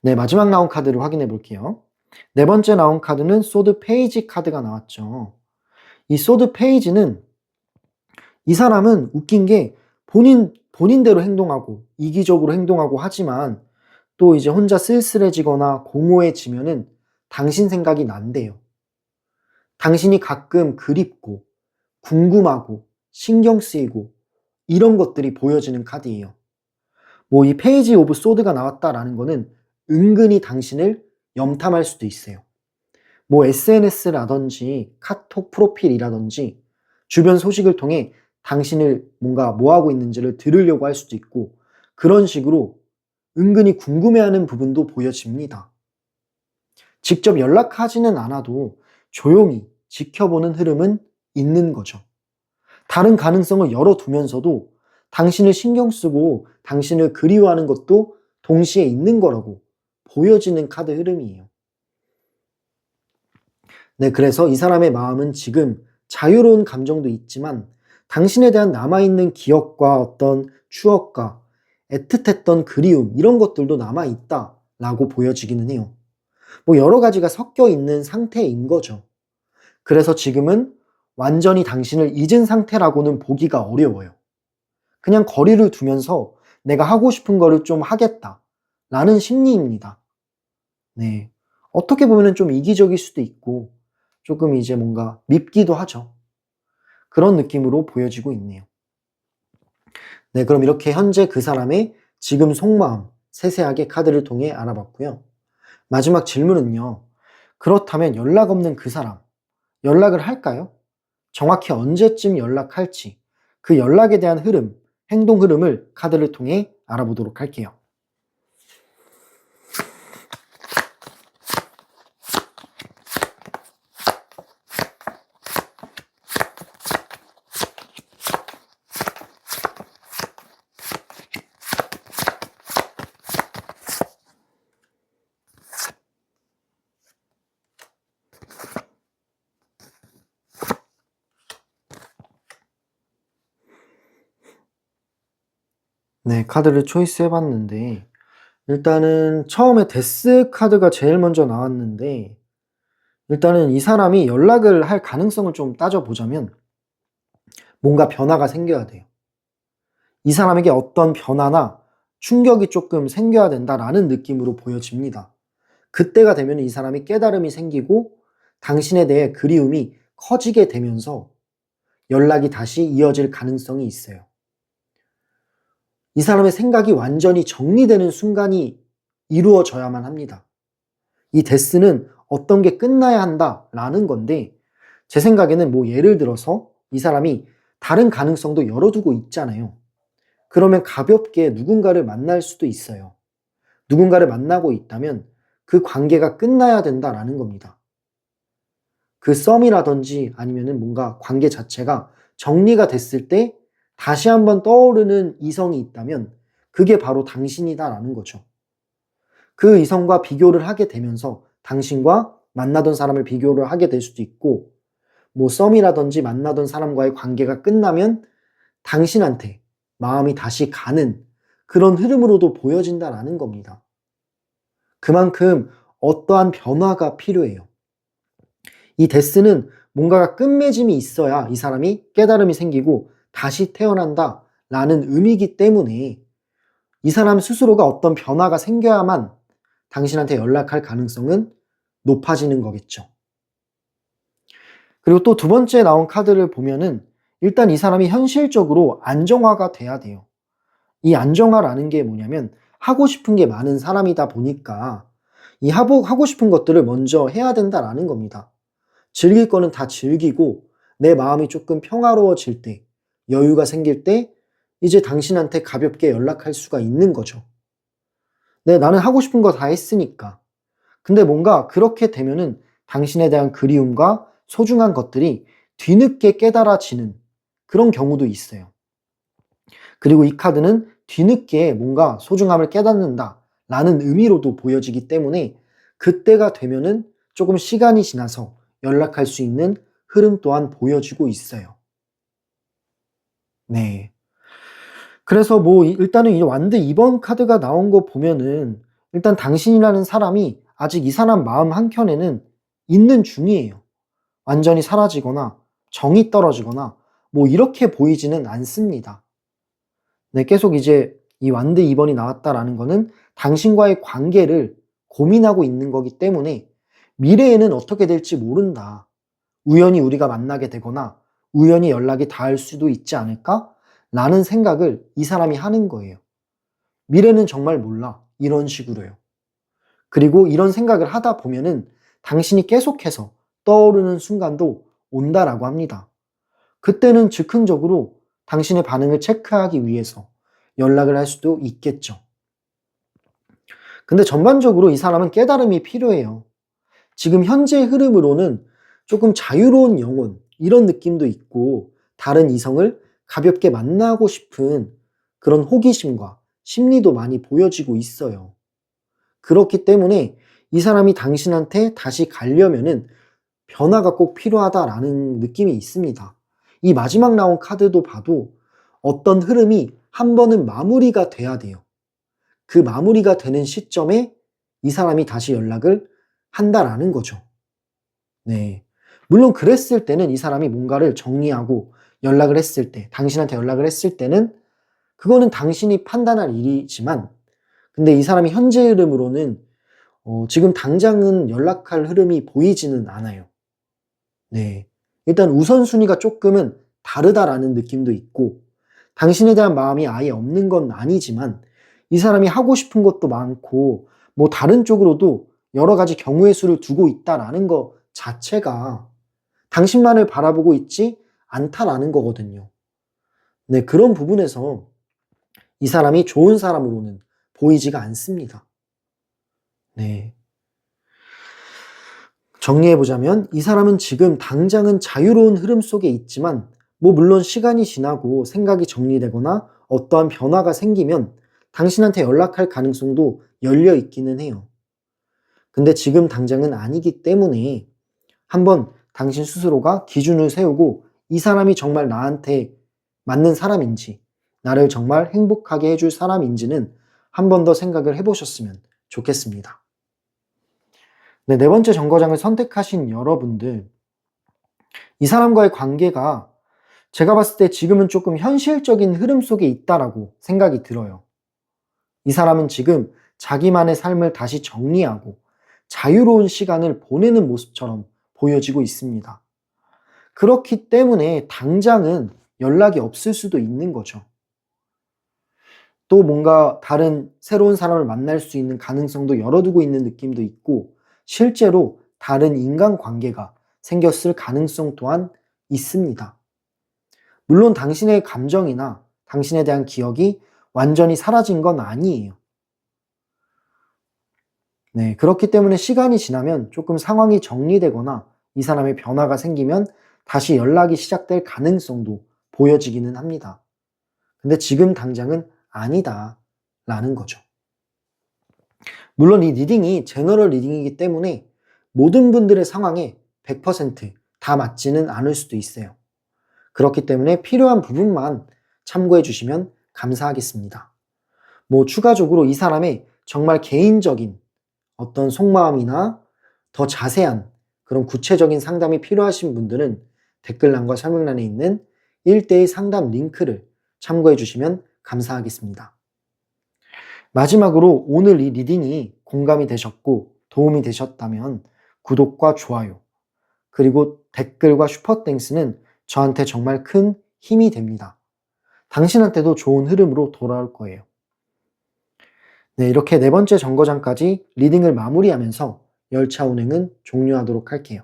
네, 마지막 나온 카드를 확인해 볼게요. 네 번째 나온 카드는 소드 페이지 카드가 나왔죠. 이 소드 페이지는 이 사람은 웃긴 게 본인대로 행동하고 이기적으로 행동하고 하지만 또 이제 혼자 쓸쓸해지거나 공허해지면은 당신 생각이 난대요. 당신이 가끔 그립고 궁금하고 신경 쓰이고 이런 것들이 보여지는 카드예요. 뭐 이 페이지 오브 소드가 나왔다라는 거는 은근히 당신을 염탐할 수도 있어요. 뭐 SNS라든지 카톡 프로필이라든지 주변 소식을 통해 당신을 뭔가 뭐 하고 있는지를 들으려고 할 수도 있고 그런 식으로 은근히 궁금해하는 부분도 보여집니다. 직접 연락하지는 않아도 조용히 지켜보는 흐름은 있는 거죠. 다른 가능성을 열어두면서도 당신을 신경 쓰고 당신을 그리워하는 것도 동시에 있는 거라고 보여지는 카드 흐름이에요. 네, 그래서 이 사람의 마음은 지금 자유로운 감정도 있지만 당신에 대한 남아있는 기억과 어떤 추억과 애틋했던 그리움 이런 것들도 남아있다라고 보여지기는 해요. 뭐 여러 가지가 섞여 있는 상태인 거죠. 그래서 지금은 완전히 당신을 잊은 상태라고는 보기가 어려워요. 그냥 거리를 두면서 내가 하고 싶은 거를 좀 하겠다라는 심리입니다. 네. 어떻게 보면 좀 이기적일 수도 있고 조금 이제 뭔가 밉기도 하죠. 그런 느낌으로 보여지고 있네요. 네, 그럼 이렇게 현재 그 사람의 지금 속마음 세세하게 카드를 통해 알아봤고요. 마지막 질문은요. 그렇다면 연락 없는 그 사람, 연락을 할까요? 정확히 언제쯤 연락할지, 그 연락에 대한 흐름, 행동 흐름을 카드를 통해 알아보도록 할게요. 네, 카드를 초이스 해봤는데, 일단은 처음에 데스 카드가 제일 먼저 나왔는데, 일단은 이 사람이 연락을 할 가능성을 좀 따져보자면, 뭔가 변화가 생겨야 돼요. 이 사람에게 어떤 변화나 충격이 조금 생겨야 된다라는 느낌으로 보여집니다. 그때가 되면 이 사람이 깨달음이 생기고 당신에 대해 그리움이 커지게 되면서 연락이 다시 이어질 가능성이 있어요. 이 사람의 생각이 완전히 정리되는 순간이 이루어져야만 합니다. 이 데스는 어떤 게 끝나야 한다라는 건데, 제 생각에는 뭐 예를 들어서 이 사람이 다른 가능성도 열어두고 있잖아요. 그러면 가볍게 누군가를 만날 수도 있어요. 누군가를 만나고 있다면 그 관계가 끝나야 된다라는 겁니다. 그 썸이라든지 아니면은 뭔가 관계 자체가 정리가 됐을 때 다시 한번 떠오르는 이성이 있다면 그게 바로 당신이다라는 거죠. 그 이성과 비교를 하게 되면서 당신과 만나던 사람을 비교를 하게 될 수도 있고, 뭐 썸이라든지 만나던 사람과의 관계가 끝나면 당신한테 마음이 다시 가는 그런 흐름으로도 보여진다라는 겁니다. 그만큼 어떠한 변화가 필요해요. 이 데스는 뭔가가 끝맺음이 있어야 이 사람이 깨달음이 생기고 다시 태어난다 라는 의미이기 때문에 이 사람 스스로가 어떤 변화가 생겨야만 당신한테 연락할 가능성은 높아지는 거겠죠. 그리고 또 두 번째 나온 카드를 보면은 일단 이 사람이 현실적으로 안정화가 돼야 돼요. 이 안정화라는 게 뭐냐면 하고 싶은 게 많은 사람이다 보니까 이 하고 싶은 것들을 먼저 해야 된다라는 겁니다. 즐길 거는 다 즐기고 내 마음이 조금 평화로워질 때, 여유가 생길 때 이제 당신한테 가볍게 연락할 수가 있는 거죠. 네, 나는 하고 싶은 거 다 했으니까. 근데 뭔가 그렇게 되면은 당신에 대한 그리움과 소중한 것들이 뒤늦게 깨달아지는 그런 경우도 있어요. 그리고 이 카드는 뒤늦게 뭔가 소중함을 깨닫는다 라는 의미로도 보여지기 때문에 그때가 되면은 조금 시간이 지나서 연락할 수 있는 흐름 또한 보여지고 있어요. 네. 그래서 뭐 일단은 이 완드 2번 카드가 나온 거 보면은 일단 당신이라는 사람이 아직 이 사람 마음 한켠에는 있는 중이에요. 완전히 사라지거나 정이 떨어지거나 뭐 이렇게 보이지는 않습니다. 네, 계속 이제 이 완드 2번이 나왔다라는 거는 당신과의 관계를 고민하고 있는 거기 때문에 미래에는 어떻게 될지 모른다. 우연히 우리가 만나게 되거나 우연히 연락이 닿을 수도 있지 않을까? 라는 생각을 이 사람이 하는 거예요. 미래는 정말 몰라. 이런 식으로요. 그리고 이런 생각을 하다 보면은 당신이 계속해서 떠오르는 순간도 온다라고 합니다. 그때는 즉흥적으로 당신의 반응을 체크하기 위해서 연락을 할 수도 있겠죠. 근데 전반적으로 이 사람은 깨달음이 필요해요. 지금 현재 흐름으로는 조금 자유로운 영혼, 이런 느낌도 있고, 다른 이성을 가볍게 만나고 싶은 그런 호기심과 심리도 많이 보여지고 있어요. 그렇기 때문에 이 사람이 당신한테 다시 가려면은 변화가 꼭 필요하다라는 느낌이 있습니다. 이 마지막 나온 카드도 봐도 어떤 흐름이 한 번은 마무리가 돼야 돼요. 그 마무리가 되는 시점에 이 사람이 다시 연락을 한다라는 거죠. 네. 물론 그랬을 때는 이 사람이 뭔가를 정리하고 연락을 했을 때, 당신한테 연락을 했을 때는 그거는 당신이 판단할 일이지만, 근데 이 사람이 현재 흐름으로는 지금 당장은 연락할 흐름이 보이지는 않아요. 네. 일단 우선순위가 조금은 다르다라는 느낌도 있고, 당신에 대한 마음이 아예 없는 건 아니지만, 이 사람이 하고 싶은 것도 많고, 뭐 다른 쪽으로도 여러 가지 경우의 수를 두고 있다라는 것 자체가 당신만을 바라보고 있지 않다라는 거거든요. 네, 그런 부분에서 이 사람이 좋은 사람으로는 보이지가 않습니다. 네. 정리해보자면 이 사람은 지금 당장은 자유로운 흐름 속에 있지만 뭐 물론 시간이 지나고 생각이 정리되거나 어떠한 변화가 생기면 당신한테 연락할 가능성도 열려 있기는 해요. 근데 지금 당장은 아니기 때문에 한번 당신 스스로가 기준을 세우고 이 사람이 정말 나한테 맞는 사람인지 나를 정말 행복하게 해줄 사람인지는 한 번 더 생각을 해보셨으면 좋겠습니다. 네, 네 번째 정거장을 선택하신 여러분들, 이 사람과의 관계가 제가 봤을 때 지금은 조금 현실적인 흐름 속에 있다라고 생각이 들어요. 이 사람은 지금 자기만의 삶을 다시 정리하고 자유로운 시간을 보내는 모습처럼 보여지고 있습니다. 그렇기 때문에 당장은 연락이 없을 수도 있는 거죠. 또 뭔가 다른 새로운 사람을 만날 수 있는 가능성도 열어두고 있는 느낌도 있고, 실제로 다른 인간관계가 생겼을 가능성 또한 있습니다. 물론 당신의 감정이나 당신에 대한 기억이 완전히 사라진 건 아니에요. 네, 그렇기 때문에 시간이 지나면 조금 상황이 정리되거나 이 사람의 변화가 생기면 다시 연락이 시작될 가능성도 보여지기는 합니다. 근데 지금 당장은 아니다라는 거죠. 물론 이 리딩이 제너럴 리딩이기 때문에 모든 분들의 상황에 100%다 맞지는 않을 수도 있어요. 그렇기 때문에 필요한 부분만 참고해 주시면 감사하겠습니다. 추가적으로 이 사람의 정말 개인적인 어떤 속마음이나 더 자세한 그런 구체적인 상담이 필요하신 분들은 댓글란과 설명란에 있는 1:1 상담 링크를 참고해 주시면 감사하겠습니다. 마지막으로 오늘 이 리딩이 공감이 되셨고 도움이 되셨다면 구독과 좋아요, 그리고 댓글과 슈퍼땡스는 저한테 정말 큰 힘이 됩니다. 당신한테도 좋은 흐름으로 돌아올 거예요. 네, 이렇게 네 번째 정거장까지 리딩을 마무리하면서 열차 운행은 종료하도록 할게요.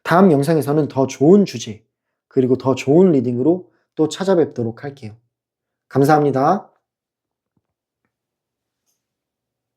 다음 영상에서는 더 좋은 주제, 그리고 더 좋은 리딩으로 또 찾아뵙도록 할게요. 감사합니다.